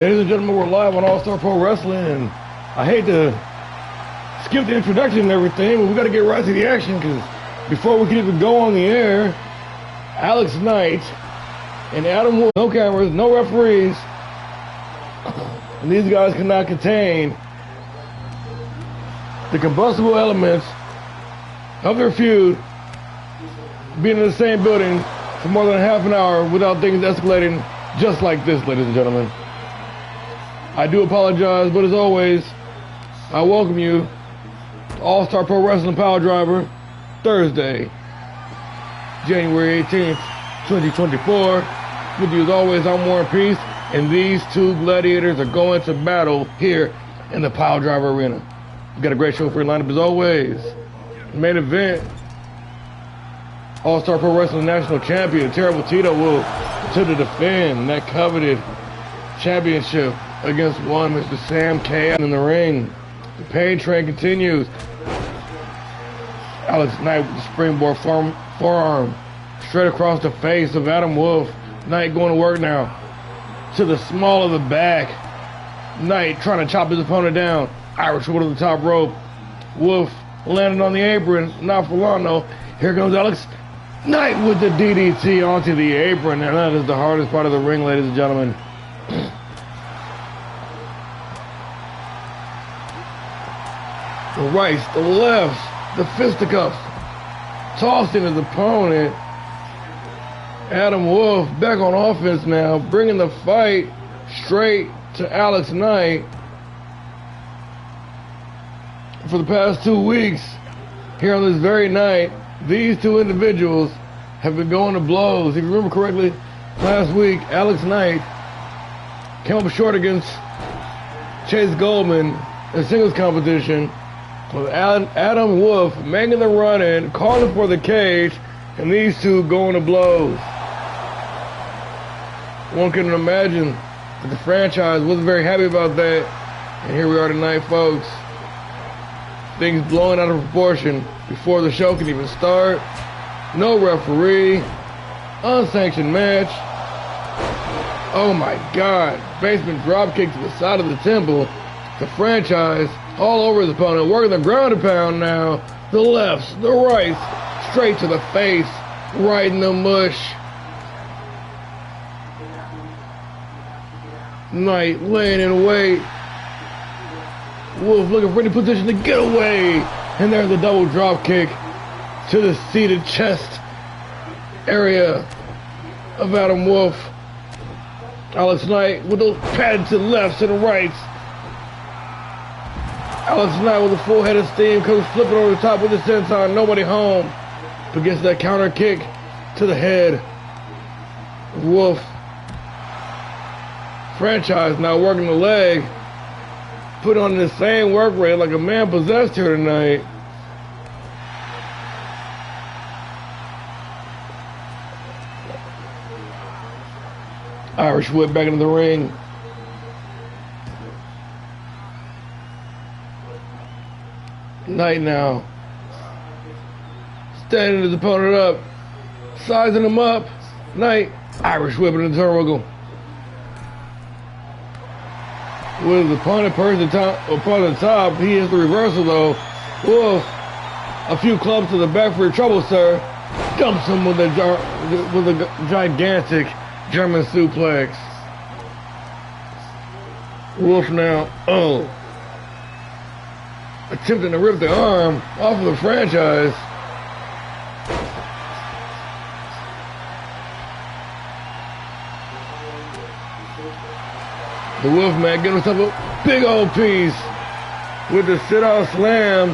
Ladies and gentlemen, we're live on AllStar Pro Wrestling, and I hate to skip the introduction and everything, but we got to get right to the action, because before we can even go on the air, Alex Knight and Adam Wolf, no cameras, no referees, and these guys cannot contain the combustible elements of their feud being in the same building for more than half an hour without things escalating just like this, ladies and gentlemen. I do apologize, but as always, I welcome you to AllStar Pro Wrestling PileDriver, Thursday, January 18th, 2024. With you as always, I'm Warren Peace, and these two gladiators are going to battle here in the PileDriver Arena. We've got a great show for your lineup as always. Main event, AllStar Pro Wrestling National Champion Terrible Tito will attempt to defend that coveted championship against one Mr. Sam K in the ring. The pain train continues. Alex Knight with the springboard forearm straight across the face of Adam Wolf. Knight going to work now to the small of the back. Knight trying to chop his opponent down. Irish whip to the top rope. Wolf landed on the apron. Not for long though. Here comes Alex Knight with the DDT onto the apron, and that is the hardest part of the ring, ladies and gentlemen. The rights, the lefts, the fisticuffs, tossing his opponent. Adam Wolf back on offense now, bringing the fight straight to Alex Knight. For the past 2 weeks, here on this very night, these two individuals have been going to blows. If you remember correctly, last week, Alex Knight came up short against Chase Goldman in singles competition, with Adam Wolf making the run in, calling for the cage, and these two going to blows. One couldn't imagine that the franchise wasn't very happy about that, and here we are tonight, folks. Things blowing out of proportion before the show can even start. No referee, unsanctioned match. Oh my God, basement dropkick to the side of the temple. The franchise all over his opponent, working the ground and pound now. The lefts, the rights, straight to the face, right in the mush. Knight laying in wait. Wolf looking for any position to get away. And there's the double drop kick to the seated chest area of Adam Wolf. Alex Knight with those padded to the lefts and the rights. Alex Knight with a full head of steam comes flipping over the top with the senton. Nobody home. But gets that counter kick to the head of Wolf. Franchise now working the leg. Put on the same work rate like a man possessed here tonight. Irish whip back into the ring. Knight now standing his opponent up, sizing him up. Knight, Irish whipping in the turnbuckle. With his opponent perched upon the top, he hits the reversal though. Wolf, a few clubs to the back for your trouble, sir. Dumps him with a gigantic German suplex. Wolf now, attempting to rip the arm off of the franchise. The Wolfman getting himself a big old piece with the sit-out slam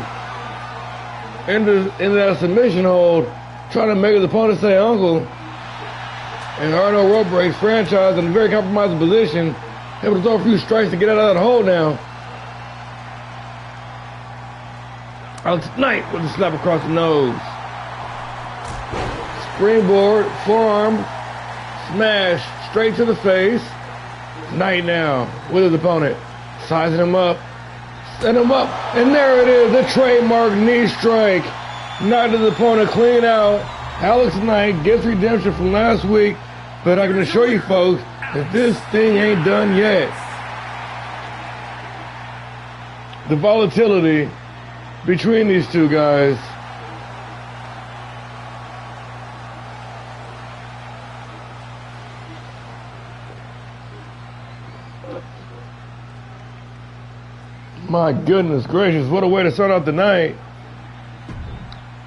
into that submission hold, trying to make his opponent say uncle. And there are no rope breaks. Franchise in a very compromising position, able to throw a few strikes to get out of that hold now. Alex Knight with a slap across the nose. Springboard, forearm, smash straight to the face. Knight now with his opponent, sizing him up, set him up, and there it is, the trademark knee strike. Knight his opponent clean out. Alex Knight gets redemption from last week, but I can assure you folks that this thing ain't done yet. the volatility between these two guys. My goodness gracious, what a way to start out the night.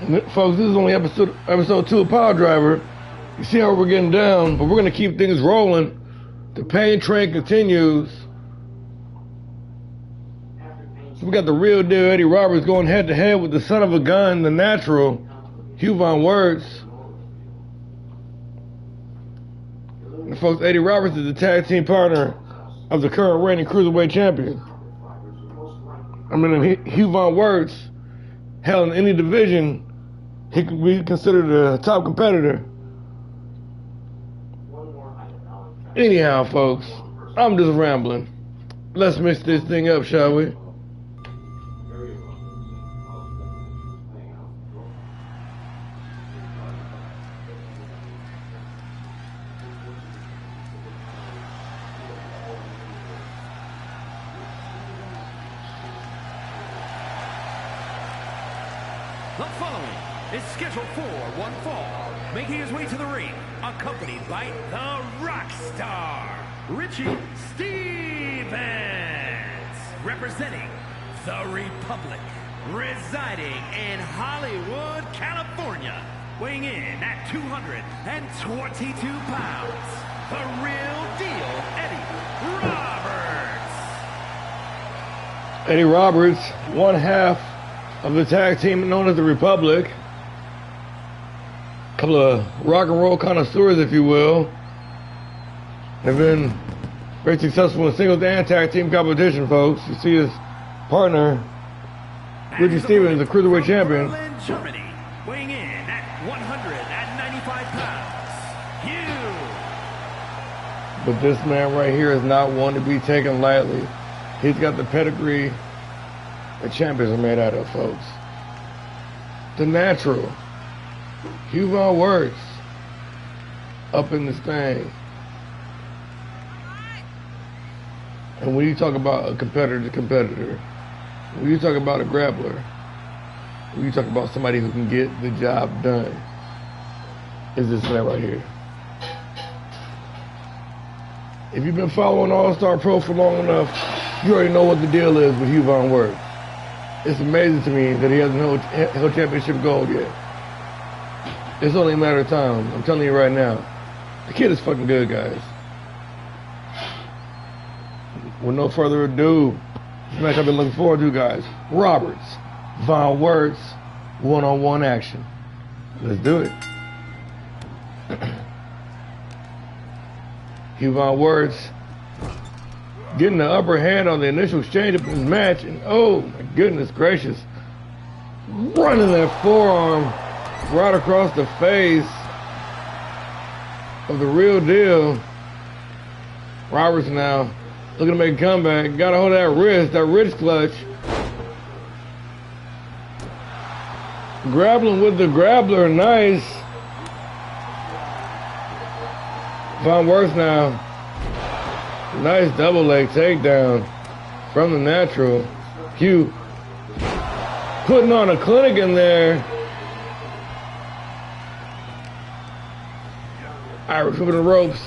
And folks, this is only episode 2 of PileDriver. You see how we're getting down, but we're going to keep things rolling. The pain train continues. So we got the real deal Eddie Roberts going head to head with the son of a gun, the natural, Hugh Von Wertz. And folks, Eddie Roberts is the tag team partner of the current reigning cruiserweight champion. I mean, Hugh Von Wertz, hell, in any division, he could be considered a top competitor. Anyhow, folks, I'm just rambling. Let's mix this thing up, shall we? The following is scheduled for one fall, making his way to the ring, accompanied by the Rockstar, Richie Stevens, representing the Republic, residing in Hollywood, California, weighing in at 222 pounds, the real deal, Eddie Roberts. Eddie Roberts, one half of the tag team known as the Republic. A couple of rock and roll connoisseurs, if you will. They've been very successful in singles and tag team competition, folks. You see his partner, Richie Stevens, the cruiserweight champion. Germany, weighing in at 195 pounds. But this man right here is not one to be taken lightly. He's got the pedigree that champions are made out of, folks. The natural, Hugh Von Wertz, up in this thing. And when you talk about a competitor to competitor, when you talk about a grappler, when you talk about somebody who can get the job done, is this man right here. If you've been following AllStar Pro for long enough, you already know what the deal is with Hugh Von Wertz. It's amazing to me that he hasn't held championship gold yet. It's only a matter of time. I'm telling you right now. The kid is fucking good, guys. With no further ado, this match I've been looking forward to, guys. Roberts, Von Wertz, one-on-one action. Let's do it. Hugh Von Wertz getting the upper hand on the initial exchange of this match, and oh my goodness gracious, running that forearm right across the face of the real deal. Roberts now looking to make a comeback. Gotta hold that wrist clutch. Grappling with the grappler, nice. Von Wertz now. Nice double leg takedown from the natural. Hugh putting on a clinic in there. Irish whipping the ropes.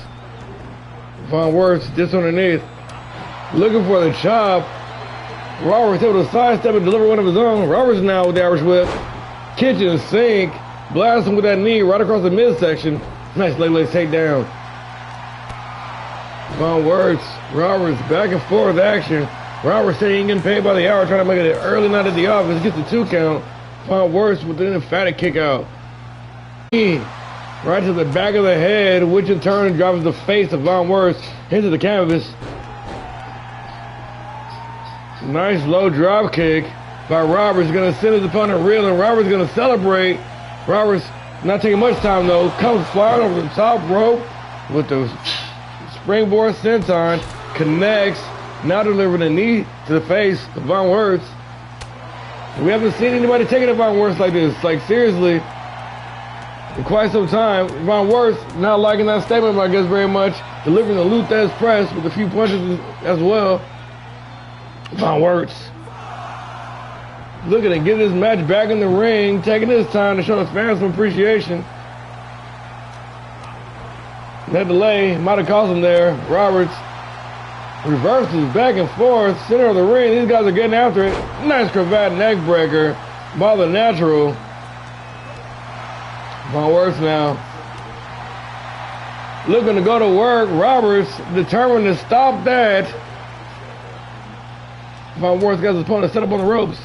Von Wertz just underneath. Looking for the chop. Roberts able to sidestep and deliver one of his own. Roberts now with the Irish whip. Kitchen sink. Blasting with that knee right across the midsection. Nice leg takedown. Von Wertz, Roberts, back and forth action. Roberts said he ain't getting paid by the hour, trying to make it an early night at the office. Gets the 2 count. Von Wertz with an emphatic kick out. Right to the back of the head, which in turn drives the face of Von Wertz into the canvas. Nice low drop kick by Roberts. Going to send his opponent reeling. Roberts going to celebrate. Roberts not taking much time though. Comes flying over the top rope with the springboard senton, connects, now delivering a knee to the face of Von Wertz. We haven't seen anybody taking a Von Wertz like this, like seriously, in quite some time. Von Wertz not liking that statement, I guess, very much, delivering the Luthez press with a few punches as well. Von Wertz looking to get this match back in the ring, taking his time to show his fans some appreciation. That delay might have cost him there. Roberts reverses back and forth, center of the ring. These guys are getting after it. Nice cravat neck breaker by the Natural. Von Worth now looking to go to work. Roberts determined to stop that. Von Worth got his opponent set up on the ropes.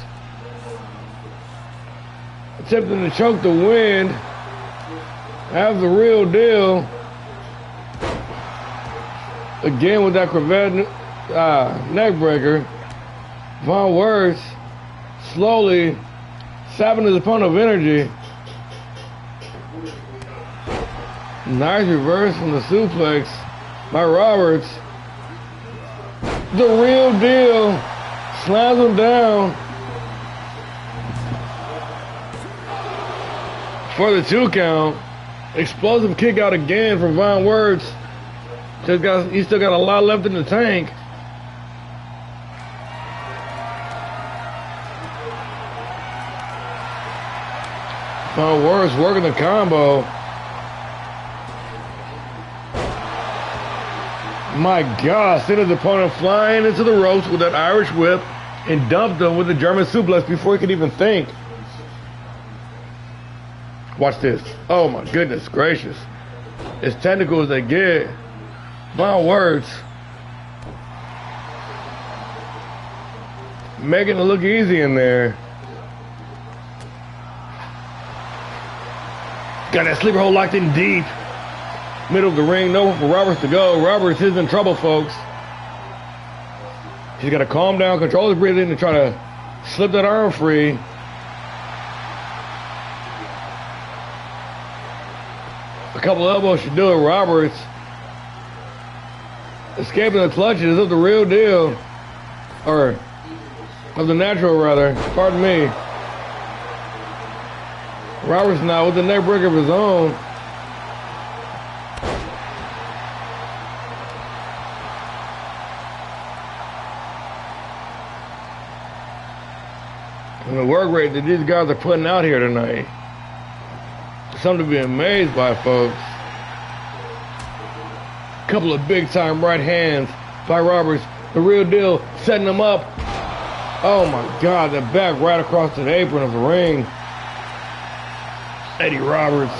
Attempting to choke the wind. That's the Real Deal. Again with that cravat neck breaker. Von Worth slowly sapping his opponent of energy. Nice reverse from the suplex by Roberts. The Real Deal slams him down for the 2 count. Explosive kick out again from Von Worth. He's still got a lot left in the tank. Von Worth working the combo. My God, sent his opponent flying into the ropes with that Irish whip and dumped him with the German suplex before he could even think. Watch this. Oh my goodness gracious. As technical as they get. Von Worth making it look easy in there. Got that sleeper hold locked in deep. Middle of the ring, nowhere for Roberts to go. Roberts is in trouble, folks. He's got to calm down, control his breathing, and try to slip that arm free. A couple of elbows should do it. Roberts escaping the clutches of the Real Deal. Or, of the Natural, rather. Pardon me. Roberts now with the neck breaker of his own. And the work rate that these guys are putting out here tonight. Something to be amazed by, folks. Couple of big time right hands by Roberts. The Real Deal setting him up. Oh my God, the back right across the apron of the ring. Eddie Roberts.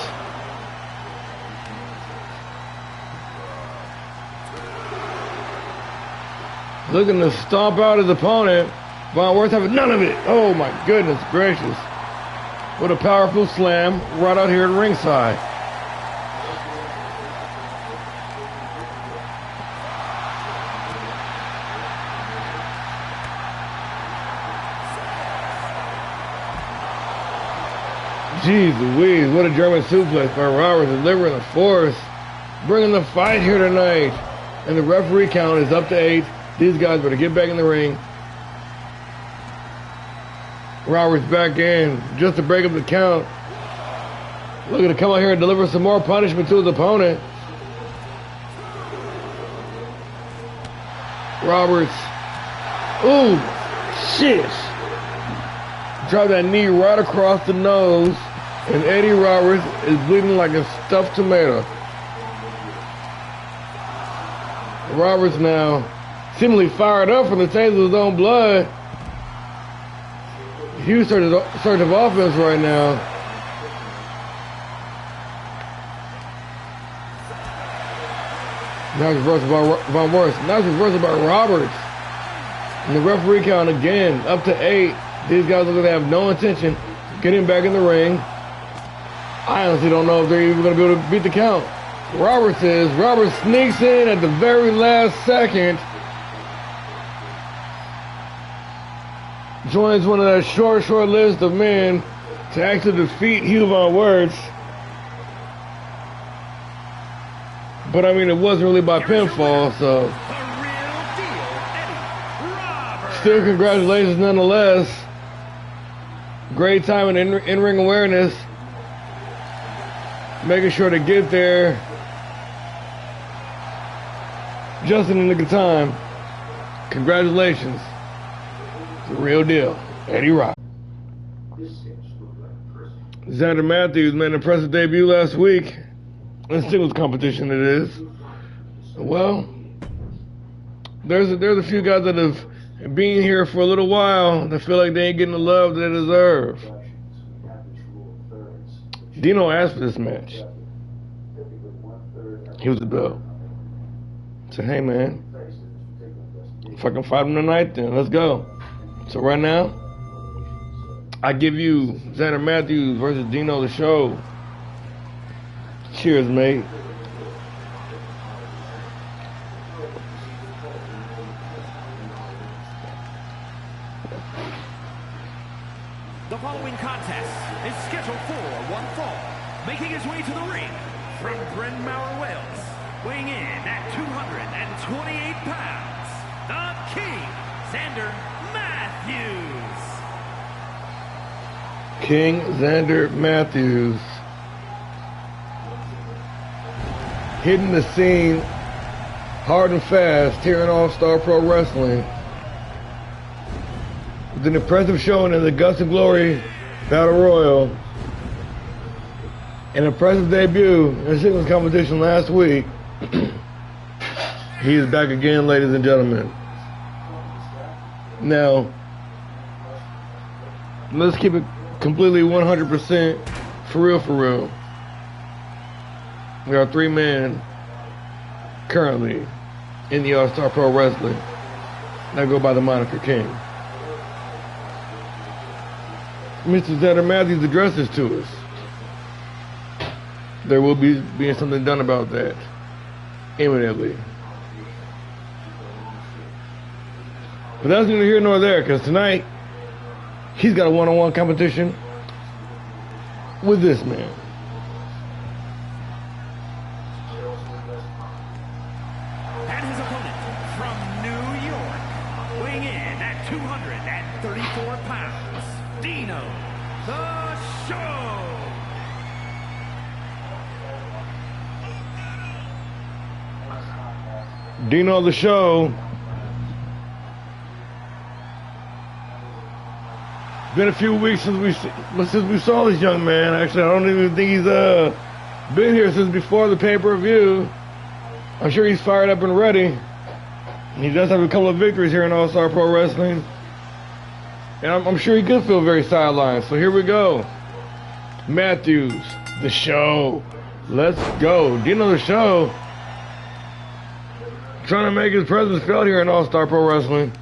Looking to stomp out his opponent. Von Worth having none of it. Oh my goodness gracious. What a powerful slam right out here at ringside. Jeez Louise, what a German suplex by Roberts, delivering the force, bringing the fight here tonight. And the referee count is up to 8. These guys better get back in the ring. Roberts back in just to break up the count. Looking to come out here and deliver some more punishment to his opponent. Roberts. Ooh, shit. Drop that knee right across the nose. And Eddie Roberts is bleeding like a stuffed tomato. Roberts now seemingly fired up from the taste of his own blood. Huge surge of offense right now. Nice reversal by Von Worth. Nice reversal by Roberts. And the referee count again, up to 8. These guys are going to have no intention of getting back in the ring. I honestly don't know if they're even going to be able to beat the count. Roberts sneaks in at the very last second. Joins one of that short list of men to actually defeat Hugh Von Worth. But I mean, it wasn't really by pinfall, so. Still, congratulations nonetheless. Great time and in-ring awareness. Making sure to get there just in the nick of time. Congratulations. The Real Deal, Eddie Roberts. Xander Matthews made an impressive debut last week. In singles competition it is. Well, there's a few guys that have been here for a little while that feel like they ain't getting the love they deserve. Dino asked for this match. He was a belt. So hey man, if I can fight him tonight, then let's go. So right now, I give you Xander Matthews versus Dino the Show. Cheers, mate. The following contest is scheduled for one fall. Making his way to the ring from Bryn Mawr, Wales, weighing in at 228 pounds, the King, Xander Matthews. King Xander Matthews. Hitting the scene hard and fast here in AllStar Pro Wrestling. With an impressive showing in the Guts and Glory Battle Royal. An impressive debut in the singles competition last week. He is back again, ladies and gentlemen. Now, let's keep it completely 100% for real. We are 3 men currently in the AllStar Pro Wrestling that go by the moniker King. Mr. Xander Matthews addresses to us. There will be being something done about that imminently. But that's neither here nor there, because tonight he's got a one-on-one competition with this man. And his opponent from New York, weighing in at 234 pounds, Dino the Show. Dino the Show. Been a few weeks since we saw this young man. Actually, I don't even think he's been here since before the pay-per-view. I'm sure he's fired up and ready. He does have a couple of victories here in AllStar Pro Wrestling. And I'm sure he could feel very sidelined. So here we go. Matthews, the Show. Let's go. Dino the Show. Trying to make his presence felt here in AllStar Pro Wrestling.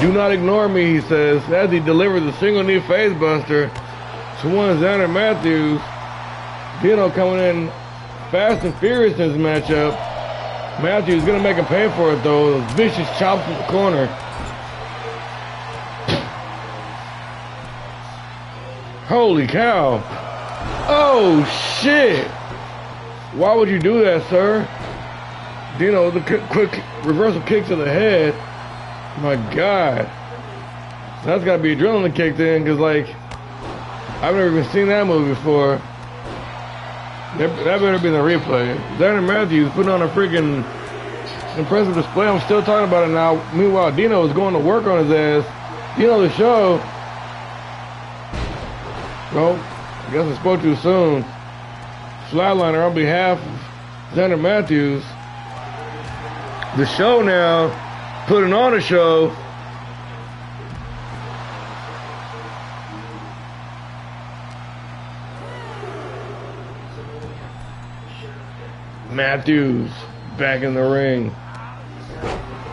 Do not ignore me, he says, as he delivers a single knee face buster to one Xander Matthews. Dino coming in fast and furious in this matchup. Matthews gonna make him pay for it though. Those vicious chops in the corner. Holy cow. Oh shit. Why would you do that, sir? Dino, the quick reversal kick to the head. My God. That's got to be adrenaline kicked in, because, like, I've never even seen that move before. That better be in the replay. Xander Matthews putting on a freaking impressive display. I'm still talking about it now. Meanwhile, Dino is going to work on his ass. Dino the Show. Well, I guess I spoke too soon. Flatliner on behalf of Xander Matthews. The Show now. Putting on a show. Matthews back in the ring.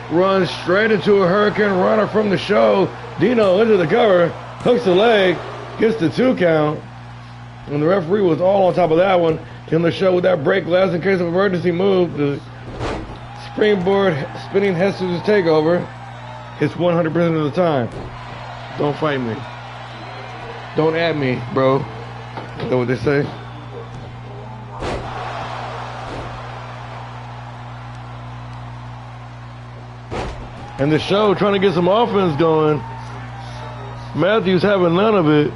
Runs straight into a Hurricane Runner from the Show. Dino into the cover. Hooks the leg. Gets the 2 count. And the referee was all on top of that one. In the Show with that break glass in case of emergency move. The springboard spinning head scissors takeover hits 100% of the time. Don't fight me. Don't at me, bro. Is that what they say? And the Show trying to get some offense going. Matthews having none of it.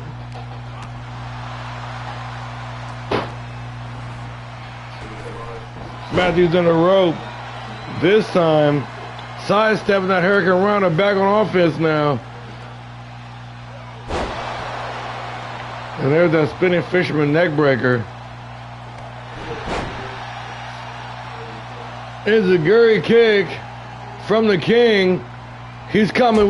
Matthews in a rope. This time, sidestepping that Hurricane Runner, back on offense now. And there's that spinning fisherman neck breaker. It's a Gurry kick from the King. He's coming,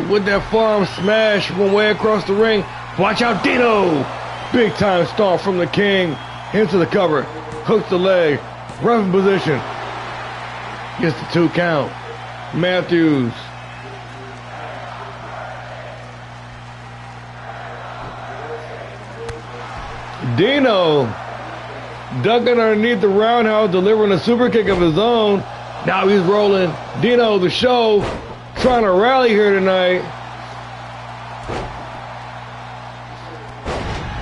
with that forearm smash from way across the ring. Watch out, Dino! Big time stomp from the King. Into the cover. Hooks the leg. Ref in position. Gets the 2 count. Matthews. Dino ducking underneath the roundhouse, delivering a super kick of his own. Now he's rolling. Dino, the show, trying to rally here tonight.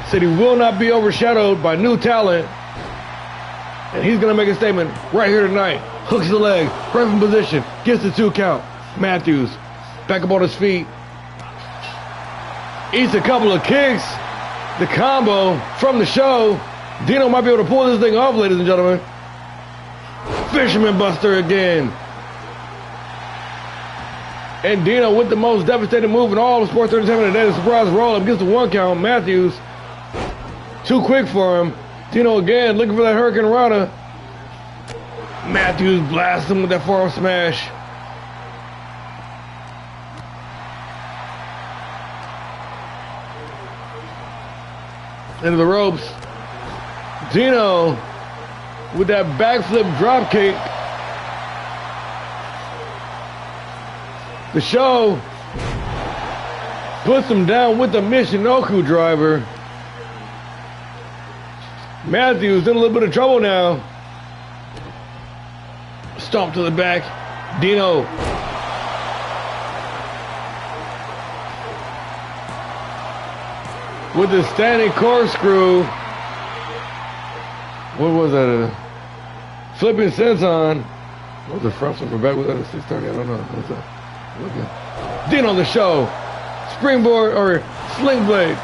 Said he will not be overshadowed by new talent. And he's going to make a statement right here tonight. Hooks the leg, right from position, gets the 2 count. Matthews, back up on his feet. Eats a couple of kicks. The combo from the show. Dino might be able to pull this thing off, ladies and gentlemen. Fisherman Buster again. And Dino with the most devastating move in all of Sports Entertainment today. The surprise roll-up gets the 1 count. Matthews, too quick for him. Dino again looking for that Hurricane Rana. Matthews blasts him with that forearm smash. Into the ropes. Dino with that backflip drop kick. The show puts him down with the Michinoku driver. Matthews in a little bit of trouble now. Stomp to the back. Dino. With the standing corkscrew. What was that? Flipping senton. What was the front flip or back? Was that a 630? I don't know. What's that? Okay. Dino the show. Springboard or sling blade.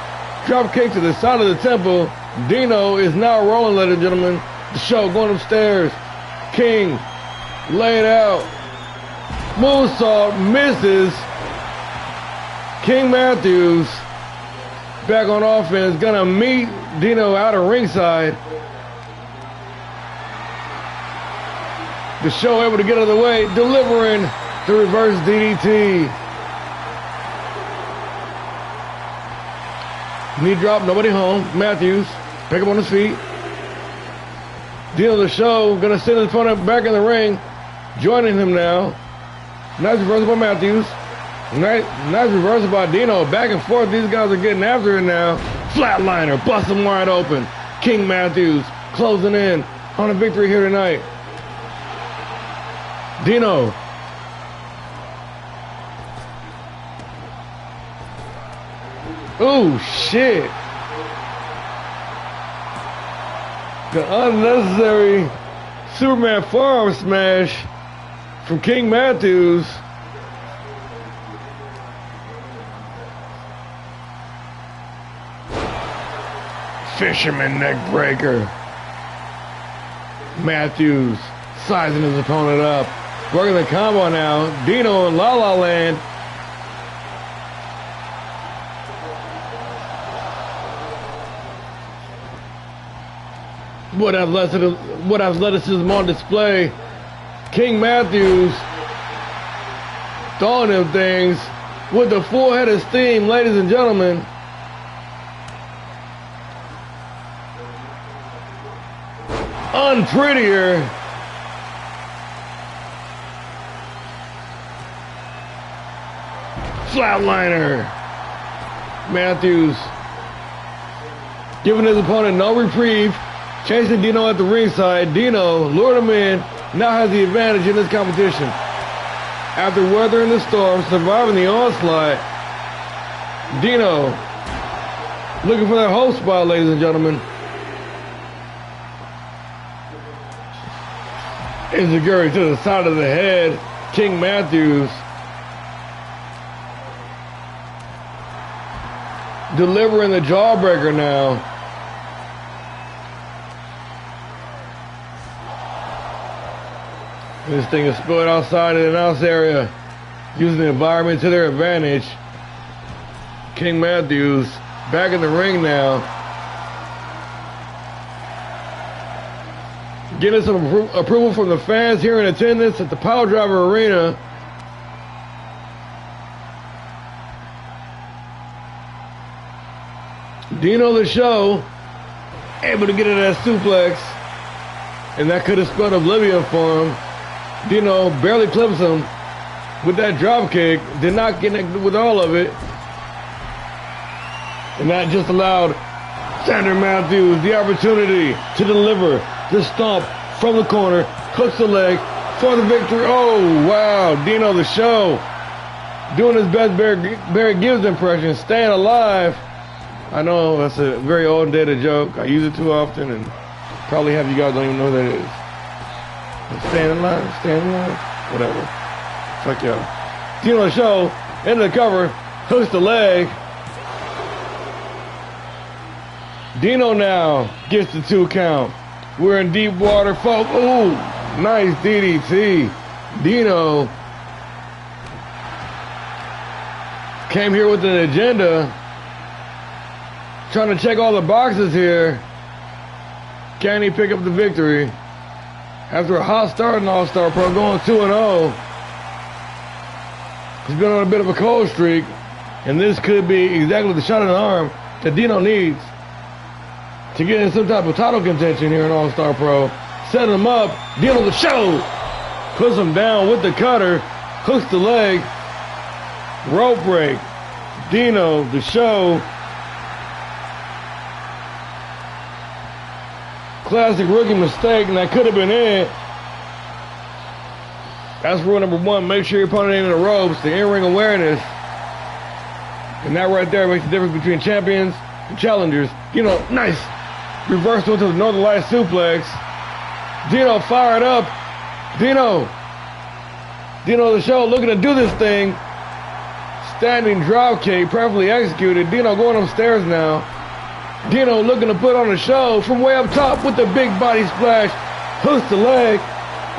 Drop kick to the side of the temple. Dino is now rolling, ladies and gentlemen. The show going upstairs. King laid out. Moonsault misses. King Matthews back on offense. Gonna meet Dino out of ringside. The show able to get out of the way, delivering the reverse DDT. Knee drop, nobody home. Matthews, pick him on his feet. Dino the show, gonna send his opponent back in the ring. Joining him now. Nice reversal by Matthews. Nice reversal by Dino. Back and forth, these guys are getting after it now. Flatliner, bust him wide open. King Matthews, closing in on a victory here tonight. Dino. Oh, shit. The unnecessary Superman forearm smash from King Matthews. Fisherman neck breaker. Matthews sizing his opponent up. Working the combo now. Dino in La La Land. What athleticism on display. King Matthews throwing them things with the full head of steam, ladies and gentlemen. Unprettier. Flatliner. Matthews giving his opponent no reprieve. Chasing Dino at the ringside. Dino lured him in. Now has the advantage in this competition. After weathering the storm, surviving the onslaught, Dino looking for that host spot, ladies and gentlemen. Izaguri to the side of the head. King Matthews delivering the jawbreaker now. This thing is spilled outside of the announce area, using the environment to their advantage. King Matthews back in the ring now. Getting some approval from the fans here in attendance at the PileDriver Arena. Dino the Show able to get into that suplex, and that could have spelled oblivion for him. Dino barely clips him with that drop kick, did not get with all of it, and that just allowed Sander Matthews the opportunity to deliver the stomp from the corner, hooks the leg for the victory. Oh wow, Dino the Show doing his best Barry Gibbs impression, staying alive. I know that's a very old dated joke. I use it too often, and probably half you guys don't even know who that is. But staying alive, whatever. Fuck y'all. Dino the Show into the cover, hooks the leg. Dino now gets the 2 count. We're in deep water, folks. Ooh, nice DDT. Dino came here with an agenda, trying to check all the boxes here. Can he pick up the victory? After a hot start in All-Star Pro, going 2-0. He's been on a bit of a cold streak, and this could be exactly the shot in the arm that Dino needs to get in some type of title contention here in All-Star Pro. Setting him up, Dino the Show puts him down with the cutter, hooks the leg, rope break. Dino the Show, classic rookie mistake, and that could have been it. That's rule number 1. Make sure your opponent ain't in the ropes, the in-ring awareness. And that right there makes the difference between champions and challengers. Dino, nice. Reversal to the Northern Lights suplex. Dino fired up. Dino the Show looking to do this thing. Standing drop kick, perfectly executed. Dino going upstairs now. Dino looking to put on a show from way up top with the big body splash. Hooks the leg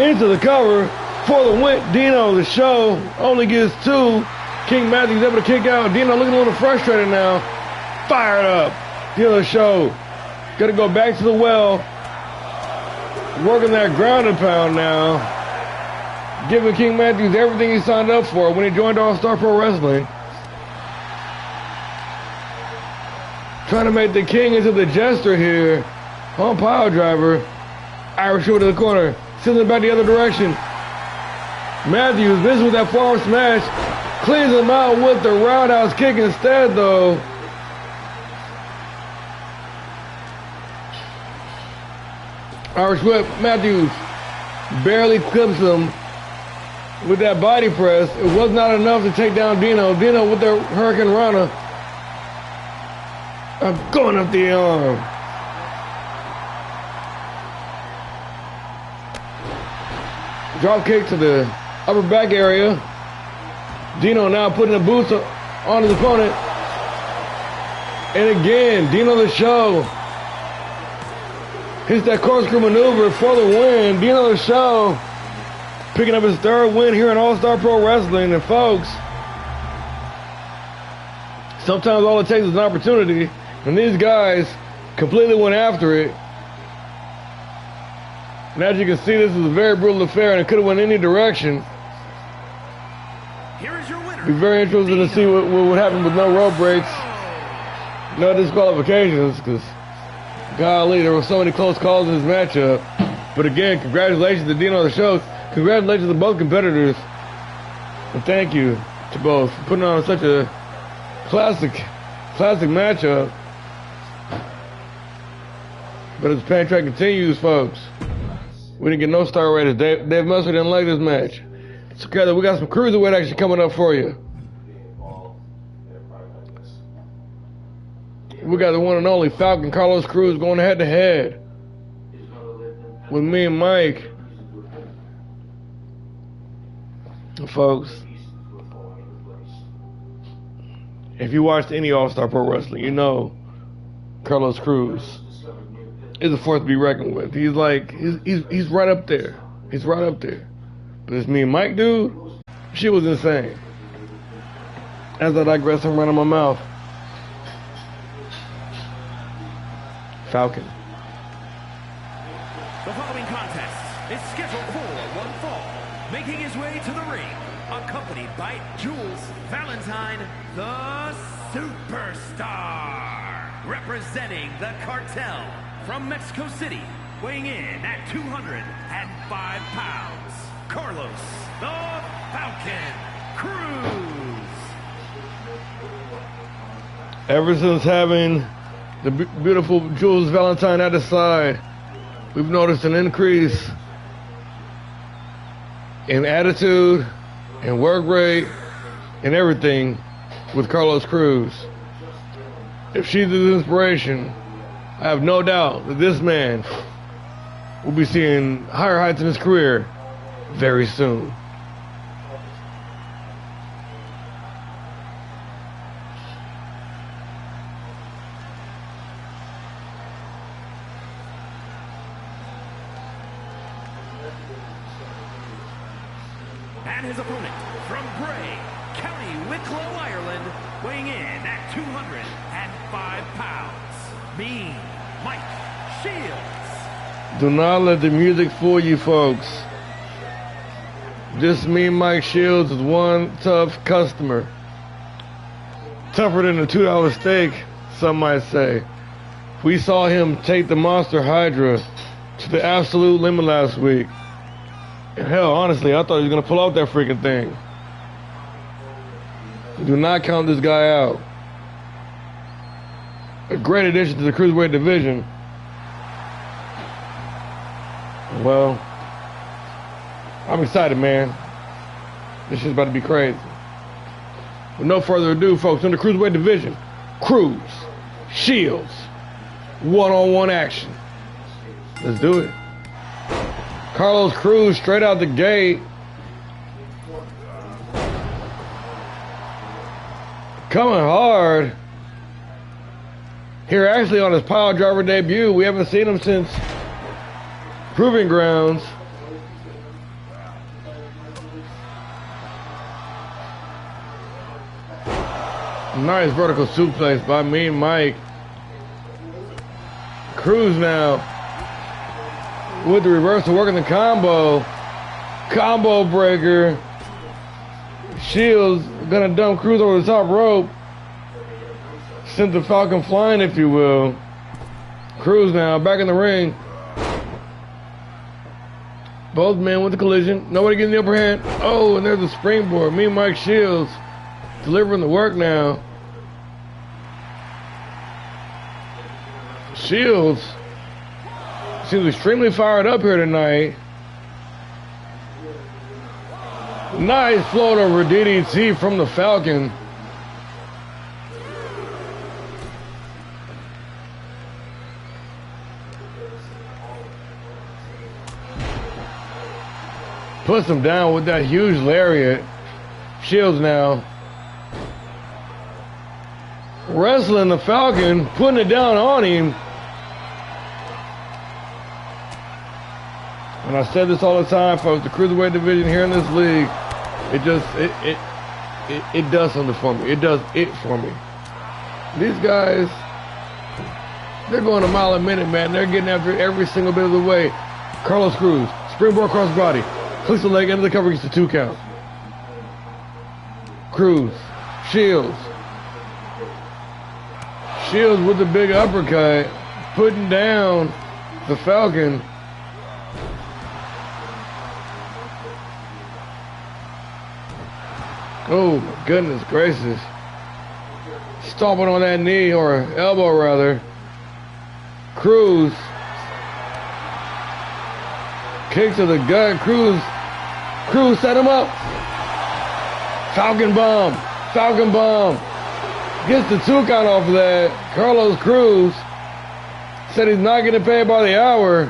into the cover for the win. Dino the Show only gets 2. King Matthews able to kick out. Dino looking a little frustrated now. Fired up. Dino the Show gonna go back to the well. Working that ground and pound now. Giving King Matthews everything he signed up for when he joined All-Star Pro Wrestling. Trying to make the King into the jester here on PileDriver. Irish shoulder to the corner. Sends it back the other direction. Matthews misses with that forward smash. Cleans him out with the roundhouse kick instead, though. Irish whip. Matthews barely clips him with that body press. It was not enough to take down Dino. Dino with the Hurricane Rana. Going up the arm. Drop kick to the upper back area. Dino now putting the boots on his opponent. And again, Dino the Show hits that corkscrew maneuver for the win. Dino the Show picking up his 3rd win here in All-Star Pro Wrestling. And folks, sometimes all it takes is an opportunity, and these guys completely went after it. And as you can see, this is a very brutal affair, and it could have went any direction. Here is your winner. Be very interested to see what would happen with no rope breaks, no disqualifications, because golly, there were so many close calls in this matchup. But again, congratulations to Dino the Show. Congratulations to both competitors. And thank you to both for putting on such a classic matchup. But as the pan track continues, folks, we didn't get no star ratings. Dave Musser didn't like this match. So, Kevin, we got some cruiserweight action coming up for you. We got the one and only Falcon Carlos Cruz going head to head with me and Mike. Folks, if you watched any All-Star Pro Wrestling, you know Carlos Cruz is a force to be reckoned with. He's like, he's right up there. He's right up there. But it's me and Mike, dude, she was insane. As I digress, I'm running my mouth. Falcon. The following contest is scheduled for one fall. Making his way to the ring, accompanied by Jules Valentine, the Superstar. Representing the cartel from Mexico City, weighing in at 205 pounds, Carlos the Falcon Cruz. Ever since having the beautiful Jules Valentine at his side, we've noticed an increase in attitude and work rate and everything with Carlos Cruz. If she's his inspiration, I have no doubt that this man will be seeing higher heights in his career very soon. And his opponent from Bray, County Wicklow, Ireland, weighing in at 205 pounds, Mean Mike Shields. Do not let the music fool you, folks. This Mean Mike Shields is one tough customer. Tougher than a $2 steak, some might say. We saw him take the Monster Hydra to the absolute limit last week. And hell, honestly, I thought he was going to pull out that freaking thing. Do not count this guy out. A great addition to the Cruiserweight division. Well, I'm excited, man. This shit's about to be crazy. With no further ado, folks, in the Cruiserweight division, Cruz, Shields, one-on-one action. Let's do it. Carlos Cruz straight out the gate. Coming hard. Here actually on his PileDriver debut. We haven't seen him since Proving Grounds. Nice vertical suplex by Mean Mike. Cruz now with the reversal, working the combo breaker. Shields gonna dump Cruz over the top rope. Sent the Falcon flying, if you will. Cruz now back in the ring. Both men with the collision. Nobody getting the upper hand. Oh, and there's a springboard. Mean Mike Shields delivering the work now. Shields seems extremely fired up here tonight. Nice float over DDT from the Falcon. Puts him down with that huge lariat. Shields now wrestling the Falcon, putting it down on him. And I said this all the time, folks, the Cruiserweight division here in this league, it does something for me. It does it for me. These guys, they're going a mile a minute, man. They're getting after it every single bit of the way. Carlos Cruz, springboard cross body, clicks the leg, into the cover, gets the 2 count. Cruz, Shields. Shields with the big uppercut, putting down the Falcon. Oh my goodness gracious. Stomping on that knee, or elbow rather. Cruz. Kick to the gut. Cruz set him up. Falcon bomb. Falcon bomb. Gets the 2 count off of that. Carlos Cruz said he's not getting paid by the hour.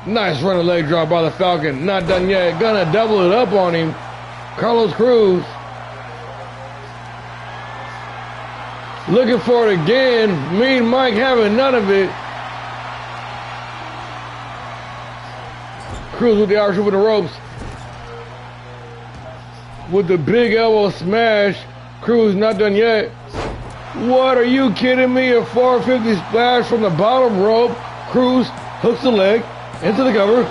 Nice running leg drop by the Falcon. Not done yet. Gonna double it up on him. Carlos Cruz. Looking for it again. Mean Mike having none of it. Cruz with the Irish with the ropes. With the big elbow smash. Cruz not done yet. What, are you kidding me? A 450 splash from the bottom rope. Cruz hooks the leg into the cover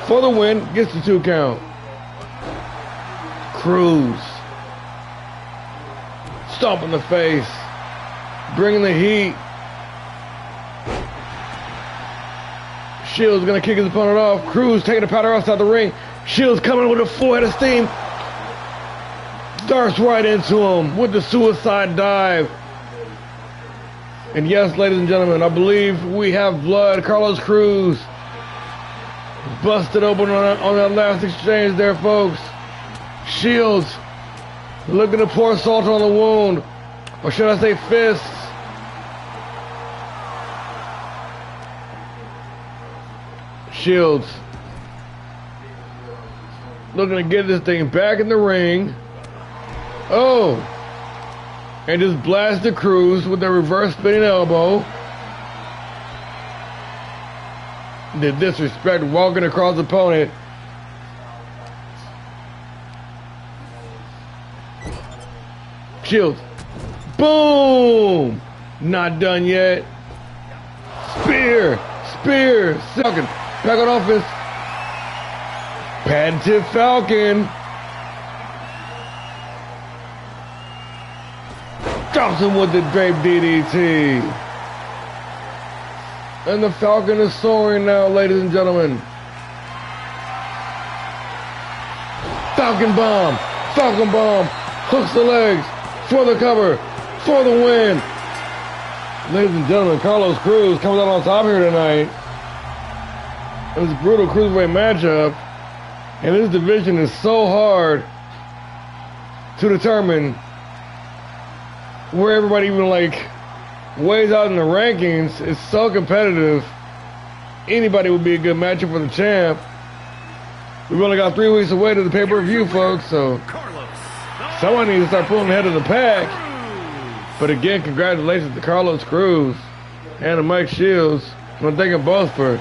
for the win. Gets the 2 count. Cruz. Stomp in the face. Bringing the heat. Shields gonna kick his opponent off. Cruz taking the powder outside the ring. Shields coming with a full head of steam. Darts right into him with the suicide dive. And yes, ladies and gentlemen, I believe we have blood. Carlos Cruz busted open on that last exchange there, folks. Shields looking to pour salt on the wound. Or should I say fists? Shields looking to get this thing back in the ring. Oh, and just blasted Cruz with a reverse spinning elbow. The disrespect walking across the opponent. Shields. Boom! Not done yet. Spear! Second. Back on offense. Patented Falcon. Drops him with the drape DDT. And the Falcon is soaring now, ladies and gentlemen. Falcon bomb. Hooks the legs for the cover, for the win. Ladies and gentlemen, Carlos Cruz comes out on top here tonight. It was a brutal cruiserweight matchup. And this division is so hard to determine where everybody even weighs out in the rankings. It's so competitive. Anybody would be a good matchup for the champ. We've only got 3 weeks away to the pay-per-view, folks, so someone needs to start pulling ahead of the pack. But again, congratulations to Carlos Cruz and to Mike Shields. I want to thank them both for,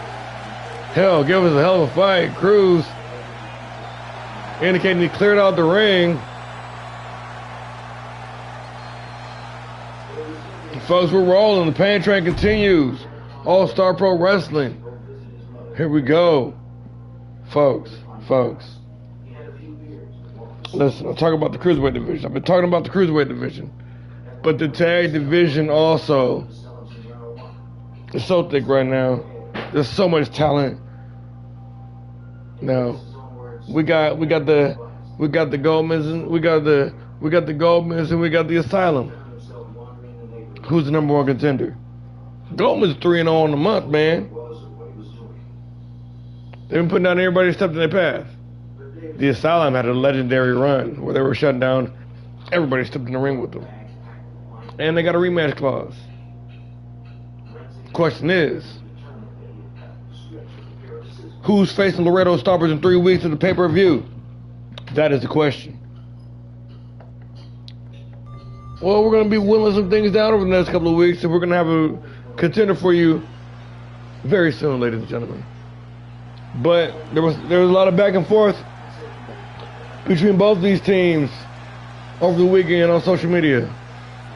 give us a hell of a fight. Cruz indicating he cleared out the ring. Folks, we're rolling. The pain train continues. AllStar Pro Wrestling. Here we go. Folks. Listen, I'll talk about the Cruiserweight division. I've been talking about the Cruiserweight division. But the tag division also is so thick right now. There's so much talent. Now, we got the Goldmans and we got the Goldmans and we got the Asylum. Who's the number 1 contender? Goldman's 3-0 on the month, man. They've been putting down everybody stepped in their path. The Asylum had a legendary run where they were shutting down everybody stepped in the ring with them. And they got a rematch clause. Question is, who's facing Laredo Stompers in 3 weeks of the pay-per-view? That is the question. Well, we're going to be whittling some things down over the next couple of weeks, and we're going to have a contender for you very soon, ladies and gentlemen. But there was a lot of back and forth between both these teams over the weekend on social media.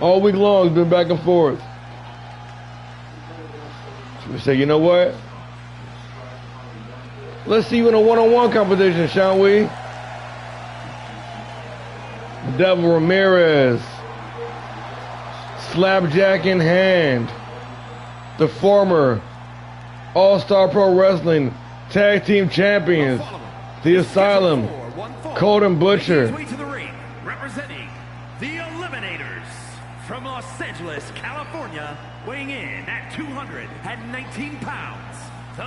All week long, it's been back and forth. So we say, you know what? Let's see you in a one-on-one competition, shall we? Devil Ramirez. Slapjack in hand. The former All-Star Pro Wrestling Tag Team Champions. The Asylum. Colt and Butcher. Representing the Eliminators from Los Angeles, California, weighing in at 219 pounds, the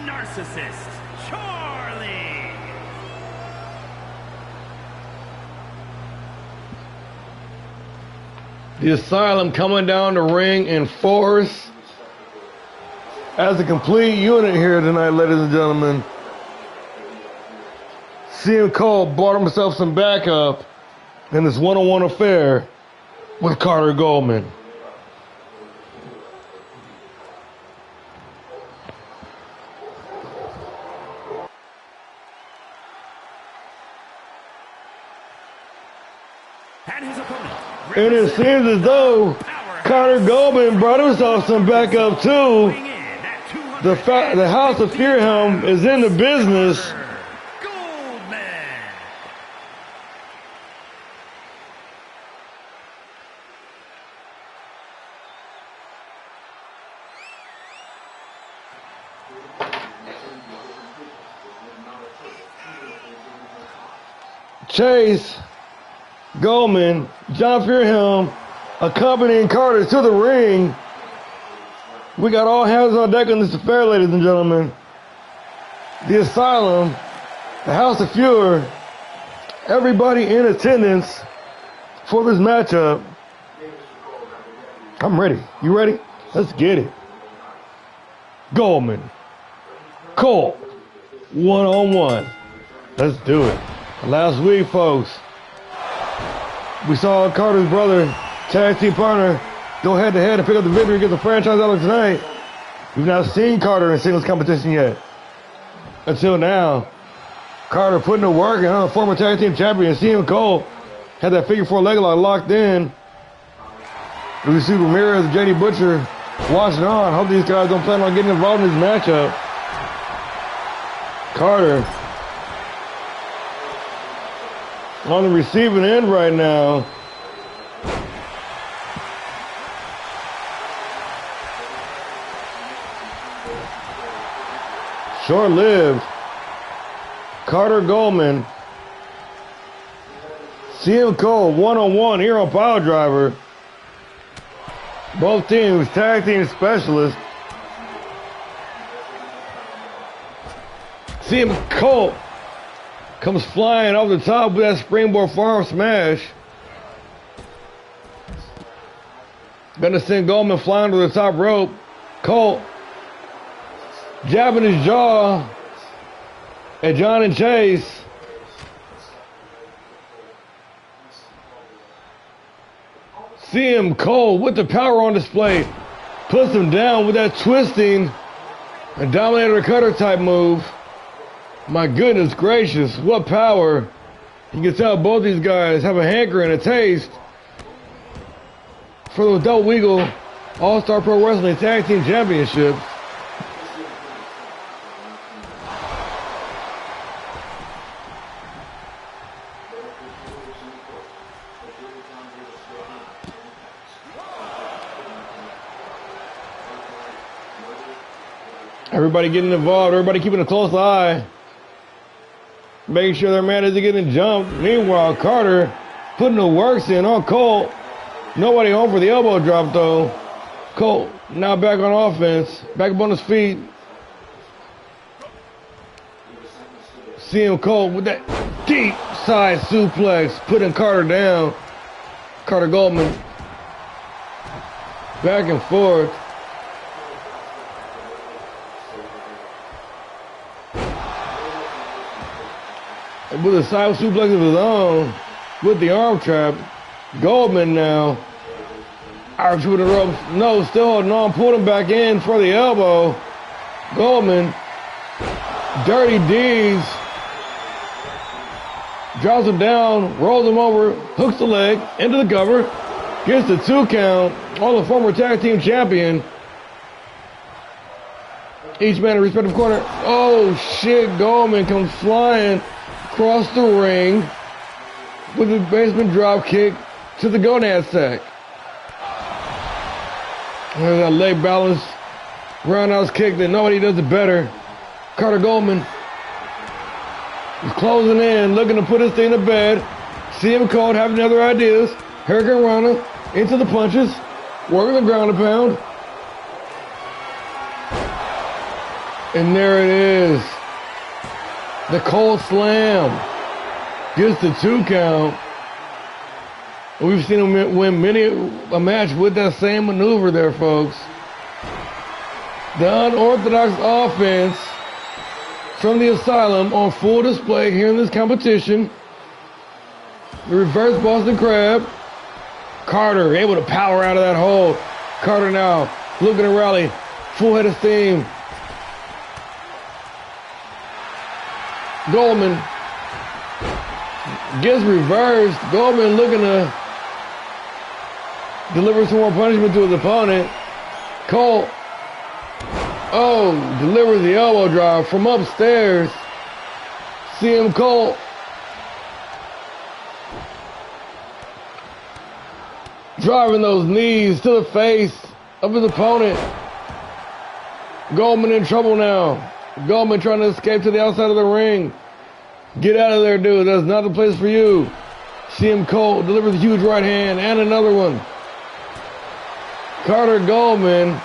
Narcissist, Charlie. The Asylum coming down the ring in force as a complete unit here tonight, ladies and gentlemen. CM Cole bought himself some backup in this one-on-one affair with Carter Goldman. And his opponent. And it seems as though Carter Goldman brought himself some backup too. Weighing in at 200 The House of Fearhelm is in the business. Goldman. Chase, Goldman, John Fearhelm accompanying Carter to the ring. We got all hands on deck on this affair, ladies and gentlemen. The Asylum, the House of Fear, everybody in attendance for this matchup. I'm ready. You ready? Let's get it. Goldman, Cole, one-on-one. Let's do it. Last week, folks, we saw Carter's brother, tag team partner, go head-to-head and pick up the victory against the franchise out tonight. We've not seen Carter in singles competition yet. Until now, Carter putting the work in, former tag team champion, CM Cole, had that figure four leg lock locked in. We see Ramirez and JD Butcher watching on. Hope these guys don't plan on getting involved in this matchup. Carter on the receiving end right now. Short-lived. Carter Goldman. CM Cole one-on-one here on PileDriver. Both teams tag team specialists. CM Cole comes flying off the top with that springboard forearm smash. Gonna send Goldman flying to the top rope. Cole jabbing his jaw at John and Chase. CM Cole with the power on display. Puts him down with that twisting and Dominator Cutter type move. My goodness gracious, what power. You can tell both these guys have a hankering, a taste for the Double Eagle All-Star Pro Wrestling Tag Team Championships. Everybody getting involved, everybody keeping a close eye. Making sure their man isn't getting jumped. Meanwhile, Carter putting the works in on Cole. Nobody home for the elbow drop though. Cole now back on offense, back up on his feet. CM Cole with that deep side suplex, putting Carter down. Carter Goldman back and forth. With a side suplex of his own, with the arm trap, Goldman now, arch with the ropes, no, still holding on, pulled him back in for the elbow. Goldman, Dirty D's, drops him down, rolls him over, hooks the leg into the cover, gets the 2 count on the former tag team champion. Each man in respective corner. Oh shit, Goldman comes flying across the ring with a basement drop kick to the gonad sack. There's that leg balance, roundhouse kick that nobody does it better. Carter Goldman is closing in, looking to put his thing to bed. CM Cole having other ideas. Hurricane Rana into the punches, working the ground and pound. And there it is. The Cole Slam gets the 2 count. We've seen him win many a match with that same maneuver there, folks. The unorthodox offense from the Asylum on full display here in this competition. The reverse Boston Crab. Carter able to power out of that hold. Carter now looking to rally. Full head of steam. Goldman gets reversed. Goldman looking to delivers some more punishment to his opponent. Cole, oh, delivers the elbow drop from upstairs. CM Cole. Driving those knees to the face of his opponent. Goldman in trouble now. Goldman trying to escape to the outside of the ring. Get out of there, dude. That's not the place for you. CM Cole delivers a huge right hand and another one. Carter Goldman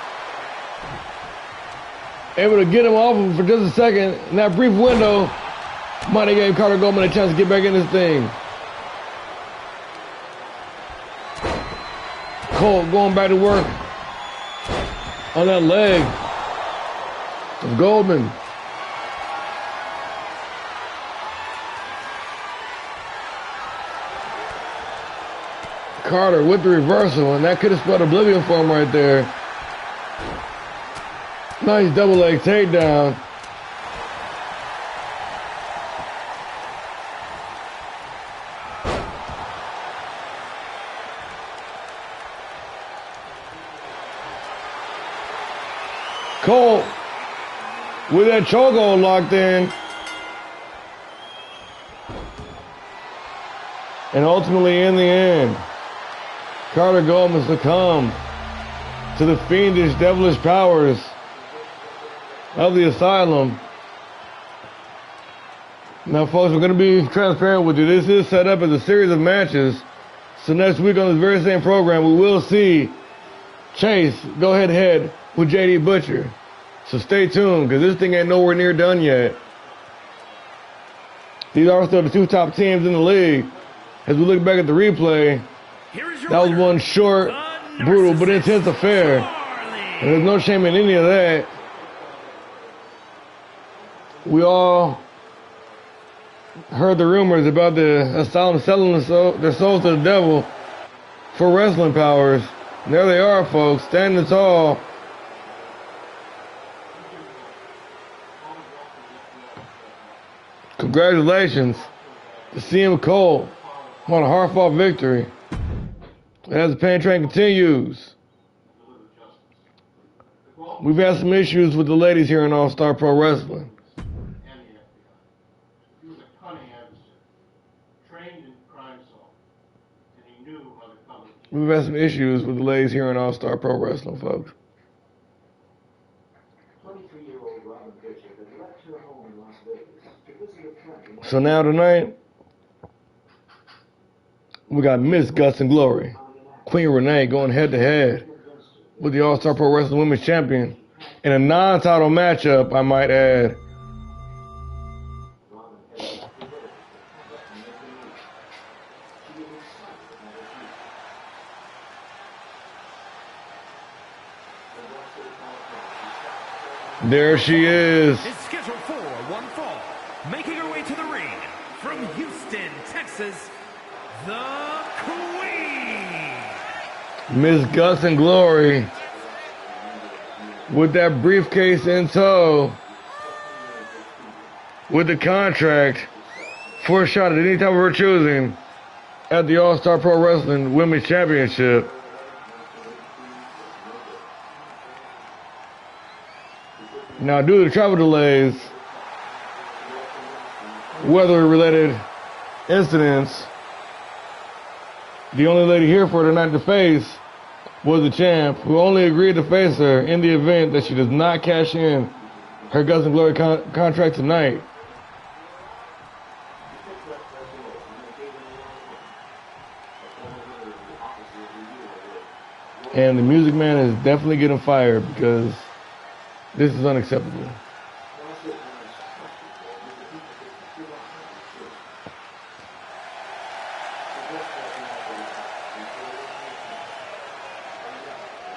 able to get him off him for just a second. In that brief window, might have gave Carter Goldman a chance to get back in this thing. Cole going back to work on that leg of Goldman. Carter with the reversal, and that could have spelled oblivion for him right there. Nice double leg takedown. Cole with that chokehold locked in. And ultimately in the end, Carter Goldman succumbed to the fiendish, devilish powers of the Asylum. Now, folks, we're going to be transparent with you. This is set up as a series of matches. So next week on this very same program, we will see Chase go head-to-head with JD Butcher. So stay tuned, because this thing ain't nowhere near done yet. These are still the two top teams in the league. As we look back at the replay, that was one short, brutal, but intense affair. And there's no shame in any of that. We all heard the rumors about the Asylum selling their souls to the devil for wrestling powers. And there they are, folks, standing tall. Congratulations to CM Cole on a hard-fought victory. As the pain train continues, we've had some issues with the ladies here in AllStar Pro Wrestling. He was a cunning adversary, trained in crime solving, and he knew how to come. We've had some issues with the ladies here in AllStar Pro Wrestling, folks. 23-year-old Robin Bishop had left her home in Las Vegas to visit a friend. So now tonight, we got Miss Guts and Glory, Queen Renee, going head-to-head with the AllStar Pro Wrestling Women's Champion in a non-title matchup, I might add. There she is. Is scheduled for one fall, making her way to the ring from Houston, Texas, the Queen. Miss Guts and Glory with that briefcase in tow with the contract for a shot at any time of her choosing at the AllStar Pro Wrestling Women's Championship. Now, due to travel delays, weather-related incidents, the only lady here for tonight to face was the champ, who only agreed to face her in the event that she does not cash in her Guts and Glory contract tonight. And the Music Man is definitely getting fired because this is unacceptable.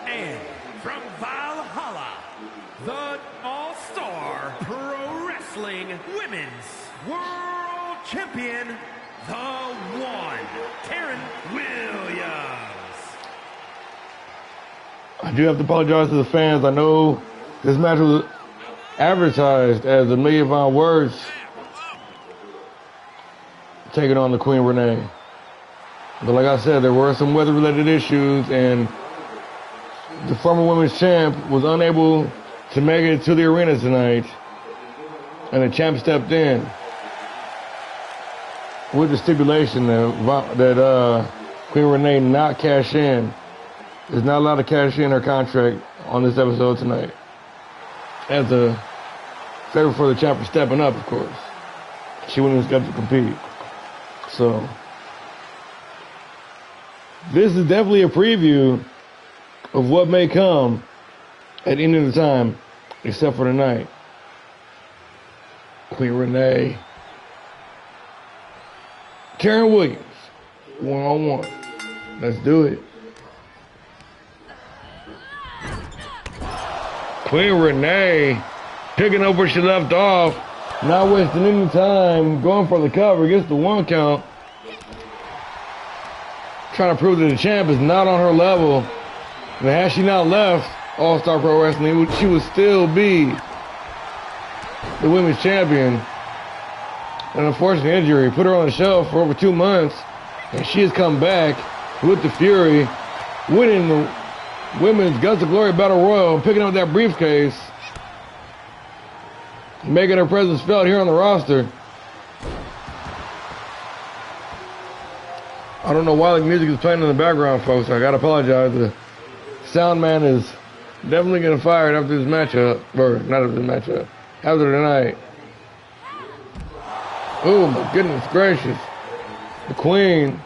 And from Valhalla, the All-Star Pro Wrestling Women's World Champion, the one, Taryn Williams. I do have to apologize to the fans. I know this match was advertised as a Million Von Words taking on the Queen Renee. But like I said, there were some weather-related issues, and the former women's champ was unable to make it to the arena tonight, and the champ stepped in with the stipulation that Queen Renee not cash in. Is not allowed to cash in her contract on this episode tonight, as a favor for the champ for stepping up, of course. She wouldn't even get to compete. So this is definitely a preview of what may come at any of the time, except for tonight. Queen Renee, Karen Williams, one-on-one. Let's do it. Queen Renee picking up where she left off, not wasting any time, going for the cover, gets the 1 count. Trying to prove that the champ is not on her level. And had she not left AllStar Pro Wrestling, she would still be the women's champion. An unfortunate injury put her on the shelf for over 2 months, and she has come back with the Fury, winning the Women's Guts of Glory Battle Royal, picking up that briefcase, making her presence felt here on the roster. I don't know why the music is playing in the background, folks. I gotta apologize. The sound man is definitely getting fired after this matchup, or not after this matchup, after tonight. Oh my goodness gracious. The Queen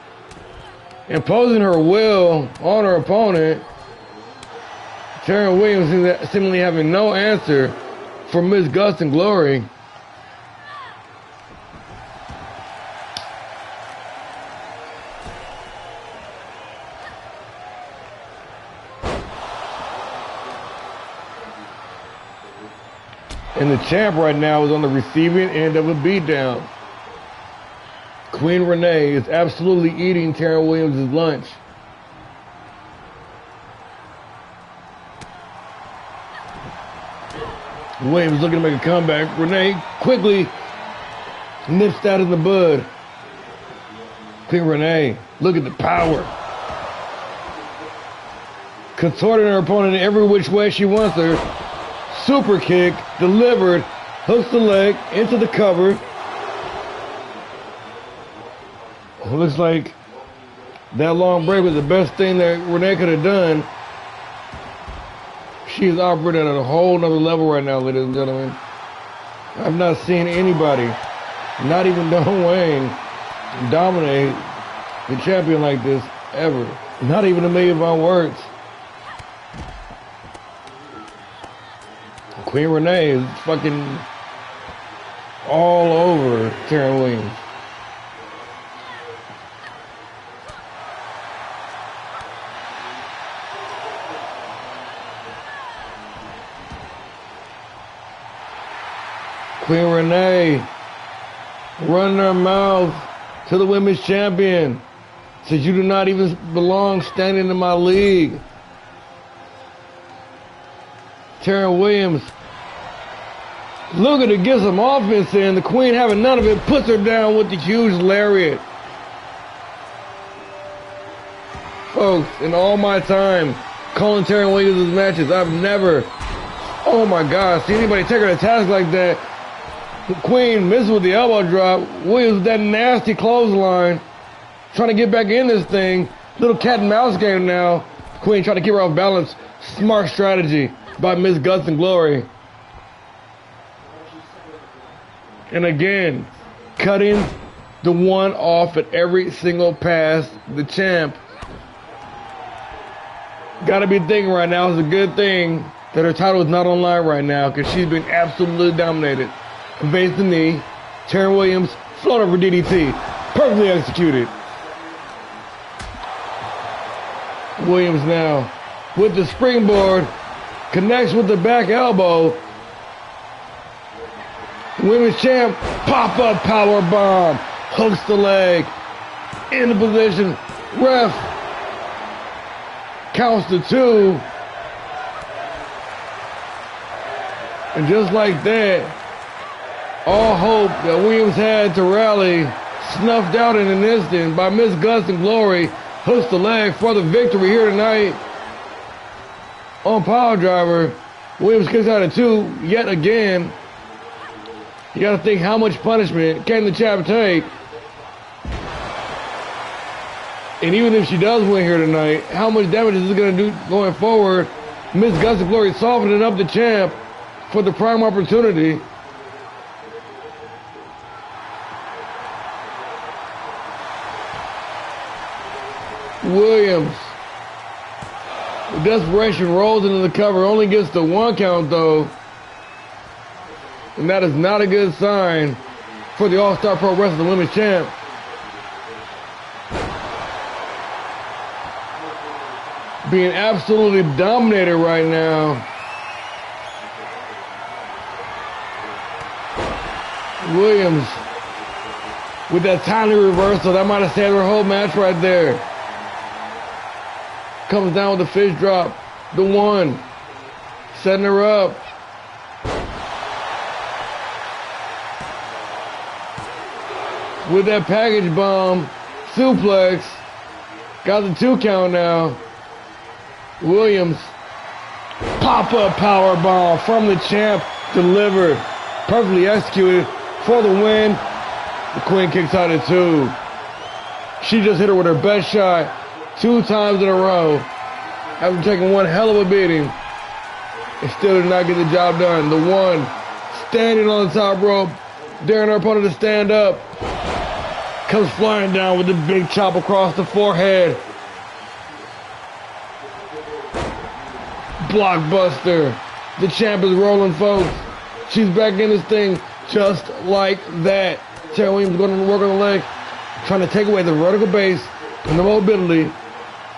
imposing her will on her opponent. Taryn Williams seemingly having no answer for Miss Guts and Glory. And the champ right now is on the receiving end of a beatdown. Queen Renee is absolutely eating Taryn Williams' lunch. Williams looking to make a comeback. Renee quickly nips that in the bud. Queen Renee, look at the power. Contorting her opponent in every which way she wants her. Super kick, delivered, hooks the leg into the cover. Looks like that long break was the best thing that Renee could have done. She is operating at a whole nother level right now, ladies and gentlemen. I've not seen anybody, not even Don Wayne, dominate the champion like this ever. Not even Amelia Von Wertz. Queen Renee is fucking all over Taryn Williams. Queen Renee running her mouth to the women's champion. Says you do not even belong standing in my league. Taryn Williams looking to get some offense in. The Queen having none of it, puts her down with the huge lariat. Folks, in all my time calling Taryn Williams' matches, I've never, oh my God, see anybody take her to task like that. The Queen misses with the elbow drop. Williams with that nasty clothesline. Trying to get back in this thing. Little cat and mouse game now. Queen trying to keep her off balance. Smart strategy by Miss Guts and Glory. And again, cutting the one off at every single pass. The champ. Gotta be thinking right now, it's a good thing that her title is not on line right now, because she's been absolutely dominated. Evades the knee. Taryn Williams, float over DDT. Perfectly executed. Williams now with the springboard. Connects with the back elbow. Women's champ, pop-up power bomb. Hooks the leg. In the position. Ref counts to 2. And just like that, all hope that Williams had to rally snuffed out in an instant by Miss Guts and Glory. Hooks the leg for the victory here tonight on PileDriver. Williams kicks out at 2 yet again. You got to think how much punishment can the champ take. And even if she does win here tonight, how much damage is it going to do going forward? Miss Guts and Glory softening up the champ for the prime opportunity. Williams, with desperation, rolls into the cover. Only gets the 1 count though. And that is not a good sign for the All-Star Pro Wrestling Women's Champ. Being absolutely dominated right now. Williams with that timely reversal. That might have saved her whole match right there. Comes down with the fish drop. The 1. Setting her up. With that package bomb. Suplex. Got the 2 count now. Williams, pop-up power bomb from the champ, delivered, perfectly executed for the win. The Queen kicks out at 2. She just hit her with her best shot 2 times in a row after taking one hell of a beating and still did not get the job done. The 1 standing on the top rope, daring her opponent to stand up, comes flying down with the big chop across the forehead. Blockbuster. The champ is rolling, folks. She's back in this thing just like that. Terry Williams going to work on the leg, trying to take away the vertical base and the mobility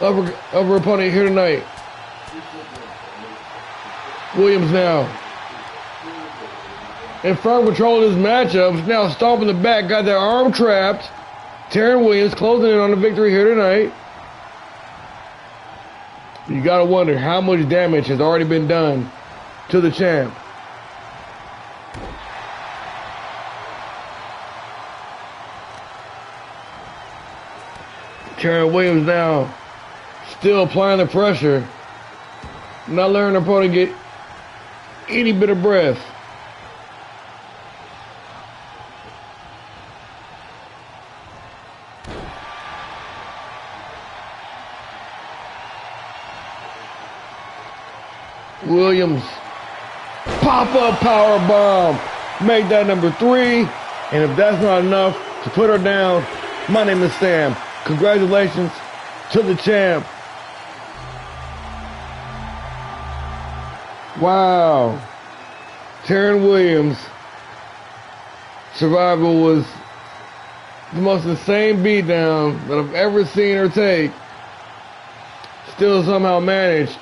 of her opponent here tonight. Williams now in firm control of this matchup. Now stomping the back, got their arm trapped. Terry Williams closing in on the victory here tonight. You gotta wonder how much damage has already been done to the champ. Karen Williams now still applying the pressure. Not letting her opponent get any bit of breath. Williams, pop-up power bomb, make that number 3, and if that's not enough to put her down, my name is Sam. Congratulations to the champ. Wow. Taryn Williams' survival was the most insane beatdown that I've ever seen her take. Still somehow managed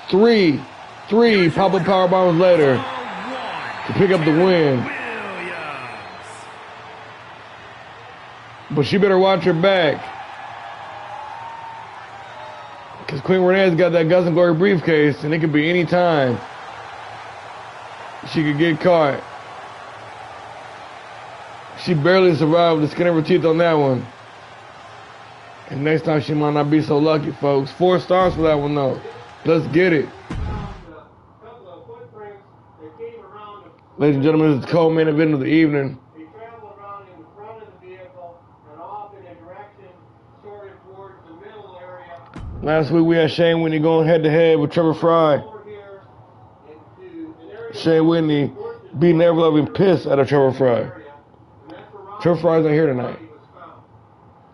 three pop-up power bombs later to pick up the win. But she better watch her back, because Queen Renee's got that Guts and Glory briefcase, and it could be any time she could get caught. She barely survived the skin of her teeth on that one. And next time she might not be so lucky, folks. 4 stars for that one, though. Let's get it. Ladies and gentlemen, this is the co-main event of the evening. They traveled around in the front of the vehicle and off in a direction sort of towards the middle area. Last week we had Shane Whitney going head-to-head with Trevor Fry. Shane Whitney beating every loving piss out of Trevor Fry. Trevor Fry's not here tonight.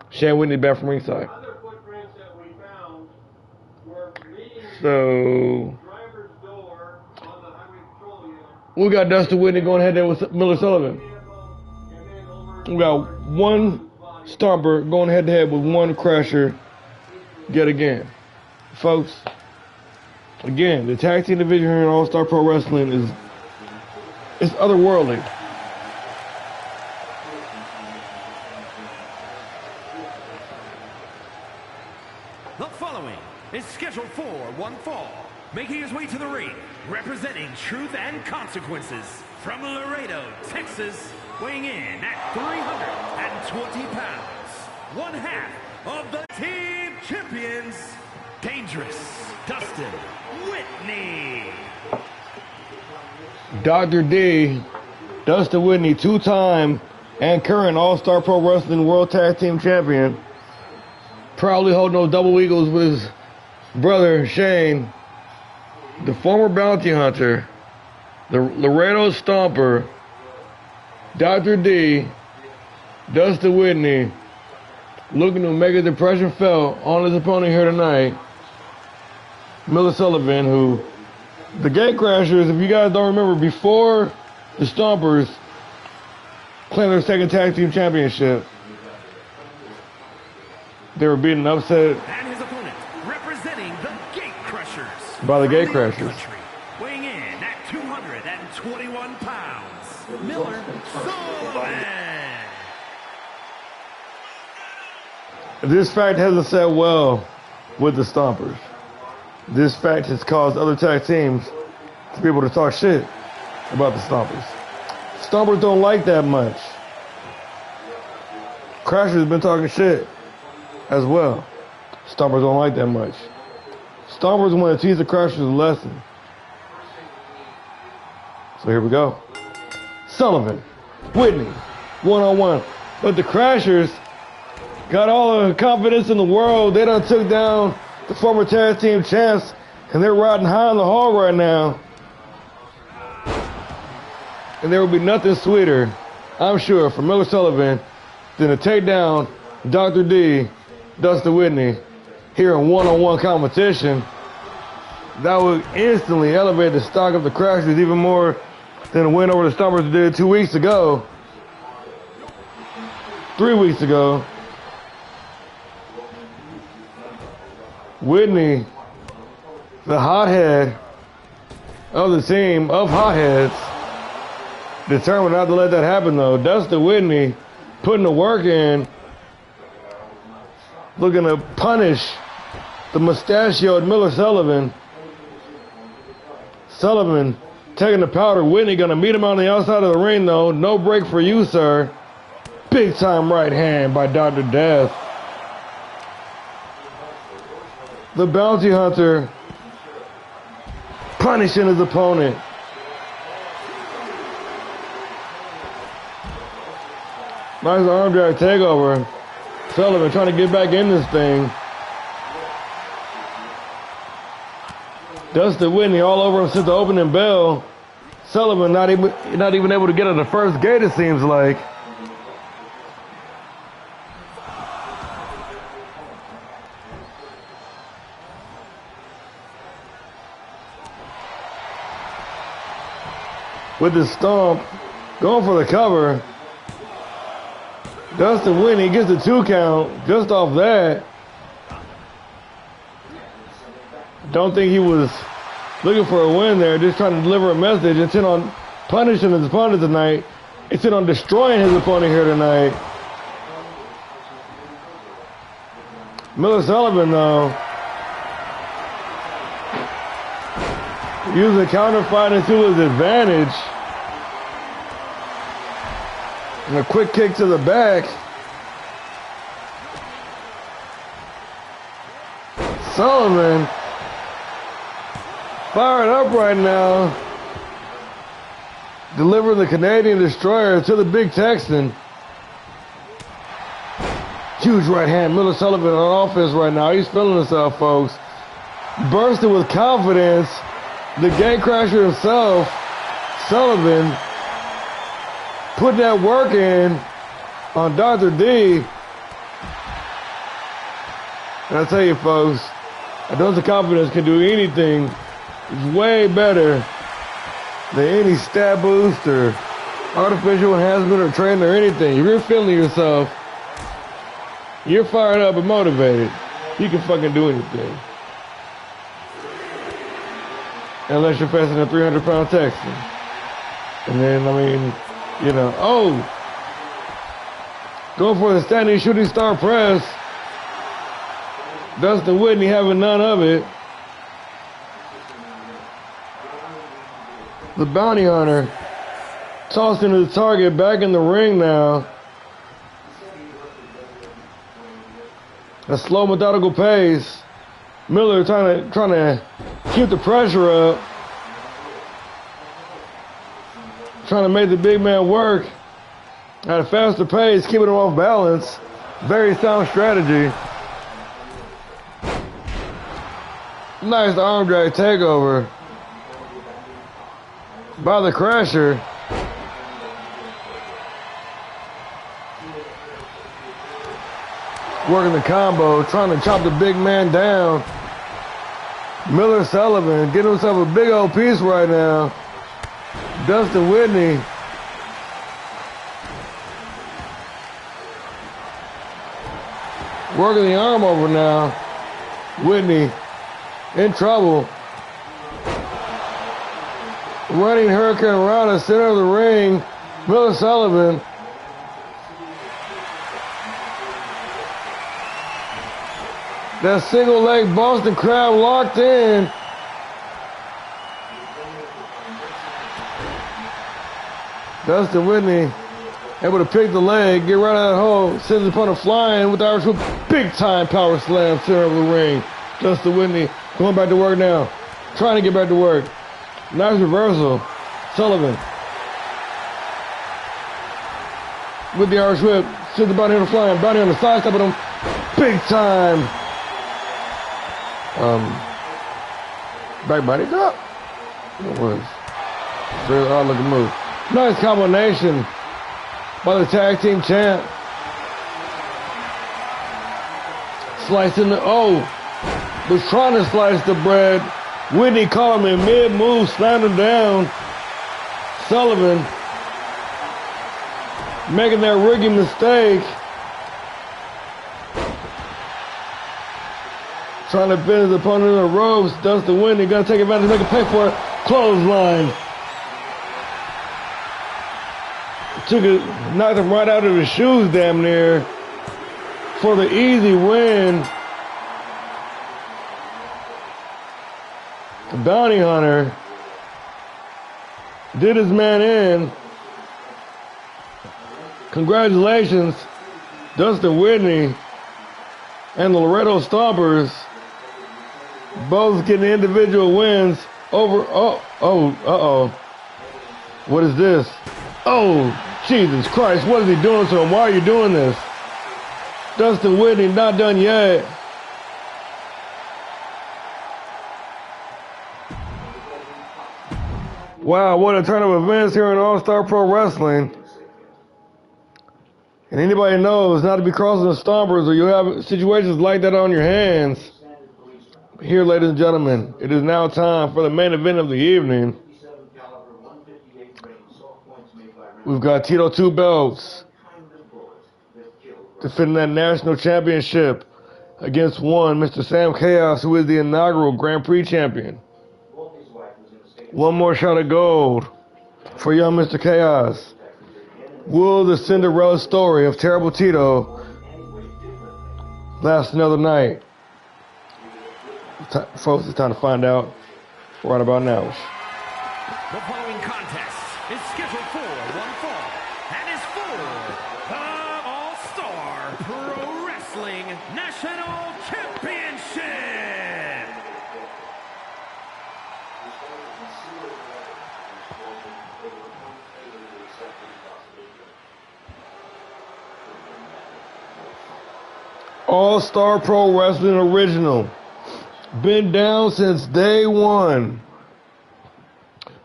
Shane Whitney back from ringside. Other footprints that we found were leading So driver's door on the highway patrol unit. we got Dustin Whitney going head-to-head with Miller Sullivan. We got one stomper going head-to-head with one crasher yet again. Folks, again, the tag team division here in All-Star Pro Wrestling is otherworldly. The following is scheduled for one fall, making his way to the ring, representing Truth and Consequences from Laredo, Texas, weighing in at 320 pounds, one half of the team champions, Dangerous Dustin Whitney. Dr. D, Dustin Whitney, two-time and current All-Star Pro Wrestling World Tag Team Champion. Proudly holding those double eagles with his brother Shane, the former bounty hunter, the Laredo Stomper, Dr. D, Dustin Whitney, looking to make a depression felt on his opponent here tonight, Miller Sullivan, who, the Gatecrashers, if you guys don't remember, before the Stompers claimed their second tag team championship, they were beaten upset And his opponent, representing the Gatecrashers, by the Gatecrashers. weighing in at 221 pounds, Miller Sullivan. This fact hasn't sat well with the Stompers. This fact has caused other tag teams to be able to talk shit about the Stompers. Stompers don't like that much. Crashers have been talking shit as well. Stompers don't like that much. Stompers want to teach the Crashers a lesson. So here we go. Sullivan, Whitney, one-on-one. But the Crashers got all the confidence in the world. They done took down the former tag team champs, and they're riding high in the hall right now. And there will be nothing sweeter, I'm sure, for Miller Sullivan than to take down Dr. D, Dustin Whitney, here in one-on-one competition. That would instantly elevate the stock of the Crashers even more than a win over the Stompers did 2 weeks ago. 3 weeks ago. Whitney, the hothead of the team of hotheads, determined not to let that happen though. Dustin Whitney putting the work in, looking to punish the mustachioed Miller Sullivan. Sullivan taking the powder. Whitney gonna meet him on the outside of the ring though. No break for you, sir. Big time right hand by Dr. Death. The bounty hunter punishing his opponent. Nice arm drag takeover. Sullivan trying to get back in this thing. Dustin Whitney all over him since the opening bell. Sullivan not even able to get at the first gate, it seems like. With the stomp, going for the cover. Dustin Whitney gets the 2 count just off that. Don't think he was looking for a win there, just trying to deliver a message, intent on punishing his opponent tonight, intent on destroying his opponent here tonight. Miller Sullivan, though, using counter fighting to his advantage. And a quick kick to the back. Sullivan fired up right now. Delivering the Canadian Destroyer to the Big Texan. Huge right hand. Miller Sullivan on offense right now. He's feeling himself, folks. Bursting with confidence. The Gatecrasher himself, Sullivan, putting that work in on Dr. D. And I tell you, folks, a dose of confidence can do anything. It's way better than any stat boost or artificial enhancement or training or anything. If you're feeling yourself, you're fired up and motivated, you can fucking do anything. Unless you're facing a 300-pound Texan. And then, I mean, you know, going for the standing shooting star press. Dustin Whitney having none of it. The bounty hunter Tossing his target back in the ring now. A slow, methodical pace. Miller trying to keep the pressure up. Trying to make the big man work at a faster pace, keeping him off balance. Very sound strategy. Nice arm drag takeover by the Crasher. Working the combo, trying to chop the big man down. Miller Sullivan getting himself a big old piece right now. Dustin Whitney. Working the arm over now. Whitney in trouble. Running Hurricane around the center of the ring. Miller Sullivan. That single leg Boston Crab locked in. Dustin Whitney able to pick the leg, get right out of the hole, sends his opponent flying with the Irish whip. Big time power slam, center of the ring. Dustin Whitney going back to work now. Trying to get back to work. Nice reversal. Sullivan with the Irish whip. Sends the bounty hunter flying. Bounty on the side, stepping him. Big time. Back body drop. It was very odd looking move. Nice combination by the tag team champ. Slicing the, was trying to slice the bread. Whitney caught him in mid-move, slammed him down. Sullivan making that rigging mistake. Trying to bend his opponent in the ropes. Dustin Whitney gonna take advantage, make a pay for it. Clothesline. Knocked him right out of his shoes damn near for the easy win. The bounty hunter did his man in. Congratulations, Dustin Whitney and the Loretto Stompers, both getting individual wins over. What is this? Oh, Jesus Christ, what is he doing to him? Why are you doing this? Dustin Whitney not done yet. Wow, what a turn of events here in AllStar Pro Wrestling. And anybody knows not to be crossing the Stompers or you have situations like that on your hands. Here, ladies and gentlemen, it is now time for the main event of the evening. We've got Tito 2 belts defending that national championship against one Mr. Sam Chaos, who is the inaugural Grand Prix champion. One more shot of gold for young Mr. Chaos. Will the Cinderella story of Terrible Tito last another night? Folks, it's time to find out right about now. The following contest is scheduled for one fall and is for the AllStar Pro Wrestling National Championship. AllStar Pro Wrestling Original. Been down since day one.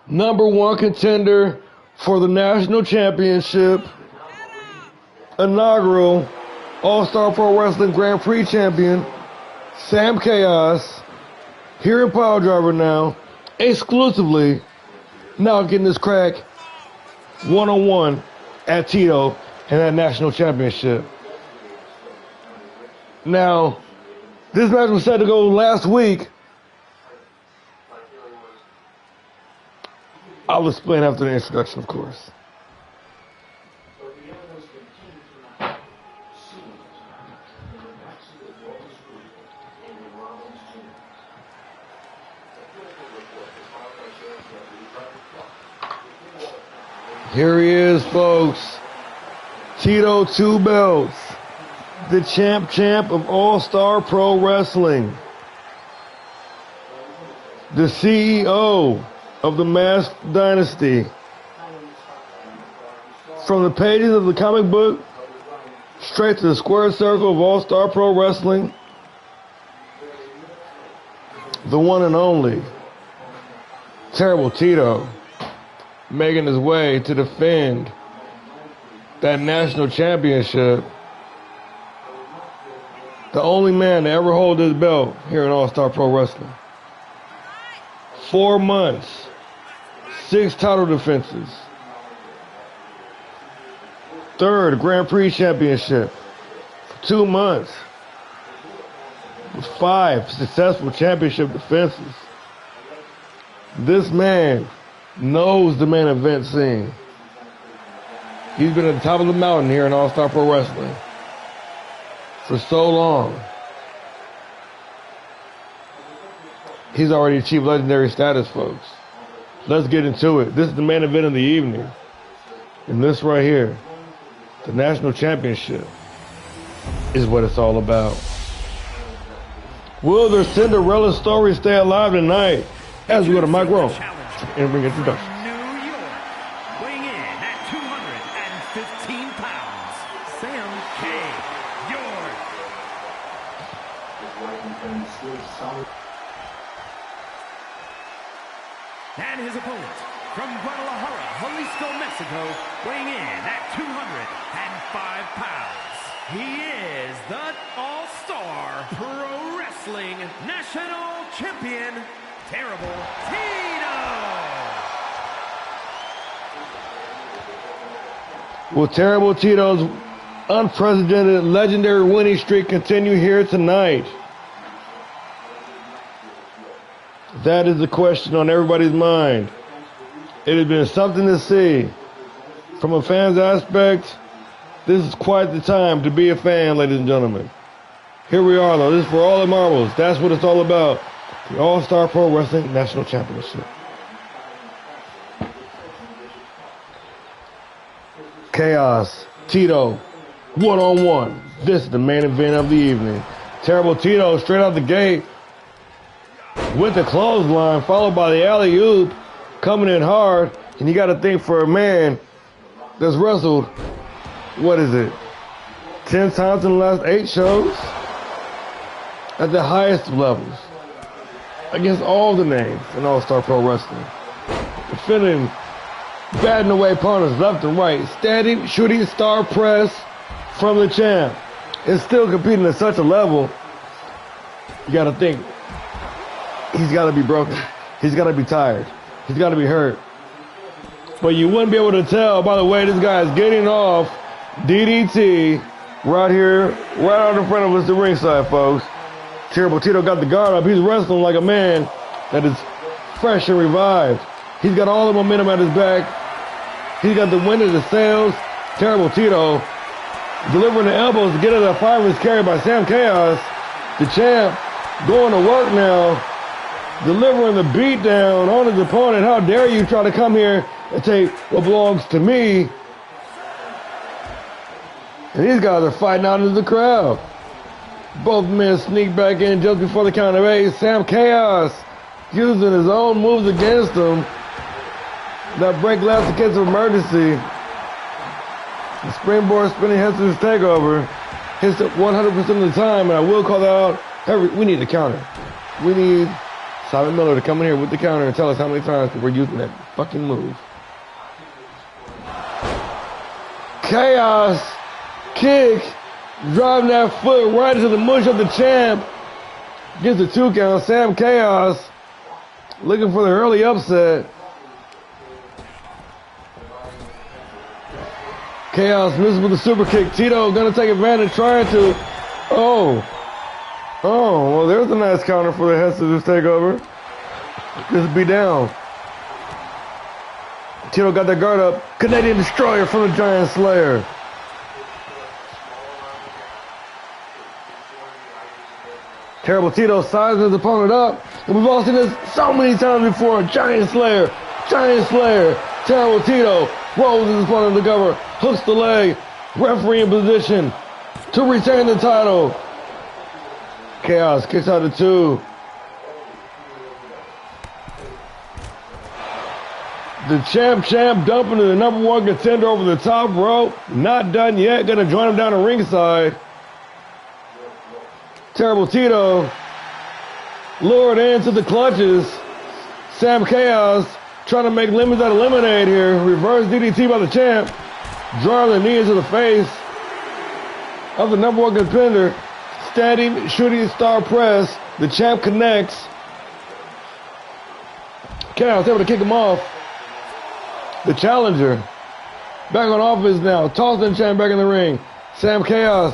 Number one contender for the national championship. Inaugural AllStar Pro Wrestling Grand Prix champion. Sam Chaos. Here in PileDriver now. Exclusively. Now getting this crack one-on-one at Tito and that national championship. Now, this match was set to go last week. I'll explain after the introduction, of course. Here he is, folks. Tito Two Belts, the champ of AllStar Pro Wrestling, the CEO of the Masked Dynasty. From the pages of the comic book, straight to the square circle of AllStar Pro Wrestling, the one and only Terrible Tito, making his way to defend that national championship. The only man to ever hold this belt here in AllStar Pro Wrestling. 4 months, 6 title defenses, 3rd Grand Prix championship for 2 months, with 5 successful championship defenses. This man knows the main event scene. He's been at the top of the mountain here in AllStar Pro Wrestling for so long. He's already achieved legendary status, folks. Let's get into it. This is the main event of the evening. And this right here, the national championship, is what it's all about. Will their Cinderella story stay alive tonight? As we go to Mike Rowe and bring introduction. And his opponent, from Guadalajara, Jalisco, Mexico, weighing in at 205 pounds. He is the All-Star Pro Wrestling National Champion, Terrible Tito! Will Terrible Tito's unprecedented legendary winning streak continue here tonight? That is the question on everybody's mind. It has been something to see. From a fan's aspect, this is quite the time to be a fan, ladies and gentlemen. Here we are, though. This is for all the marbles. That's what it's all about. The All-Star Pro Wrestling National Championship. Chaos, Tito, one-on-one. This is the main event of the evening. Terrible Tito, straight out the gate, with the clothesline, followed by the alley-oop, coming in hard. And you got to think, for a man that's wrestled, what is it, 10 times in the last 8 shows? At the highest levels, against all the names in All-Star Pro Wrestling. Defending, batting away opponents left and right, standing, shooting star press from the champ. And still competing at such a level, you got to think, he's got to be broken. He's got to be tired. He's got to be hurt. But you wouldn't be able to tell by the way this guy is getting off DDT right here, right out in front of us, the ringside, folks. Terrible Tito got the guard up. He's wrestling like a man that is fresh and revived. He's got all the momentum at his back. He's got the wind in his sails. Terrible Tito delivering the elbows to get it. A 5 is carried by Sam Chaos. The champ going to work now, delivering the beat down on his opponent. How dare you try to come here and take what belongs to me? And these guys are fighting out into the crowd. Both men sneak back in just before the count of 8. Sam Chaos using his own moves against him. That break last in case of emergency. The springboard spinning head scissors takeover hits it 100% of the time, and I will call that out. We need a counter. We need Simon Miller to come in here with the counter and tell us how many times we're using that fucking move. Chaos kick, driving that foot right into the mush of the champ. Gets the 2 count. Sam Chaos looking for the early upset. Chaos misses with the super kick. Tito gonna take advantage, trying to. Oh, well, there's a nice counter for the head scissors takeover. Just be down. Tito got that guard up. Canadian Destroyer from the Giant Slayer. Terrible Tito sizes his opponent up. And we've all seen this so many times before. Giant Slayer. Terrible Tito rolls in front of the cover, hooks the leg, referee in position to retain the title. Chaos kicks out of 2. The champ dumping the number 1 contender over the top rope. Not done yet. Gonna join him down the ringside. Terrible Tito lured into the clutches. Sam Chaos trying to make lemons out of lemonade here. Reverse DDT by the champ. Drawing the knee into the face of the number 1 contender. Standing shooting star press. The champ connects. Chaos able to kick him off. The challenger back on offense now. Tossing champ back in the ring. Sam Chaos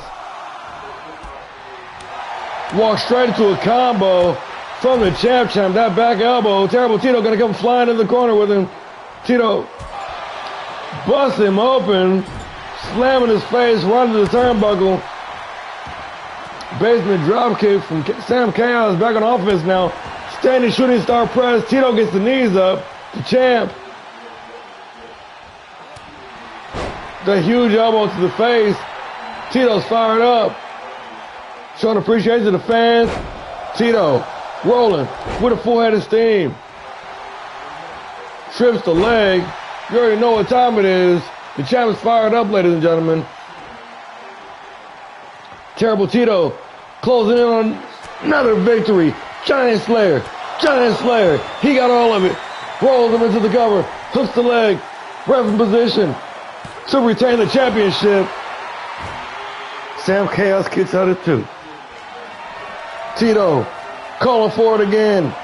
walks straight into a combo from the champ. That back elbow. Terrible Tito gonna come flying in the corner with him. Tito busts him open, slamming his face right into the turnbuckle. Basement dropkick from Sam Chaos back on offense now. Standing shooting star press. Tito gets the knees up. The champ. The huge elbow to the face. Tito's fired up. Showing appreciation to the fans. Tito rolling with a full head of steam. Trips the leg. You already know what time it is. The champ is fired up, ladies and gentlemen. Terrible Tito closing in on another victory. Giant Slayer. Giant Slayer. He got all of it. Rolls him into the cover. Hooks the leg. Ref in position to retain the championship. Sam Chaos kicks out at 2. Tito calling for it again.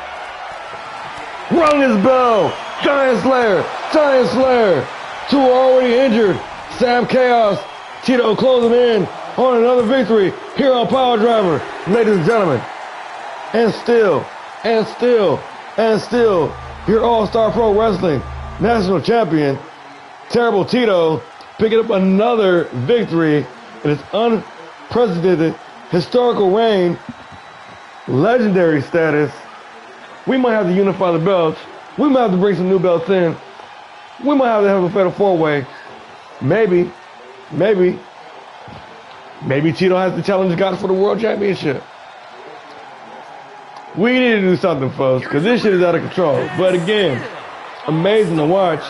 Rung his bell. Giant Slayer. Giant Slayer. 2 already injured. Sam Chaos. Tito closing in on another victory here on PileDriver. Ladies and gentlemen. And still, your All-Star Pro Wrestling National Champion, Terrible Tito, picking up another victory in his unprecedented historical reign, legendary status. We might have to unify the belts. We might have to bring some new belts in. We might have to have a fatal 4-way. Maybe Tito has to challenge God for the World Championship. We need to do something, folks, because this shit is out of control. But again, amazing to watch.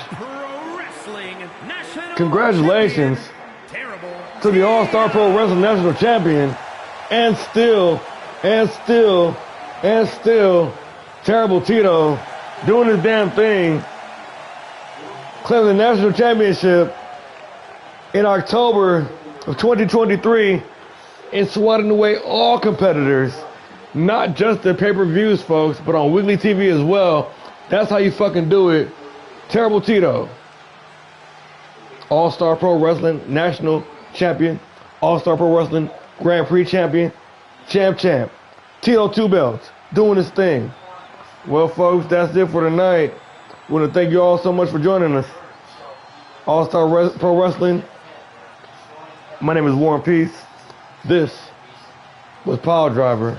Congratulations to the All-Star Pro Wrestling National Champion. And still, Terrible Tito doing his damn thing. Claiming the National Championship in October of 2023 and swatting away all competitors. Not just the pay-per-views, folks, but on weekly TV as well. That's how you fucking do it. Terrible Tito. All-Star Pro Wrestling National Champion. All-Star Pro Wrestling Grand Prix Champion. Champ. Tito 2 belts. Doing his thing. Well, folks, that's it for tonight. We want to thank you all so much for joining us. All-Star Pro Wrestling. My name is Warren Peace. This was PileDriver.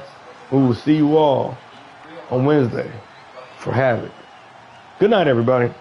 We will see you all on Wednesday for Havoc. Good night, everybody.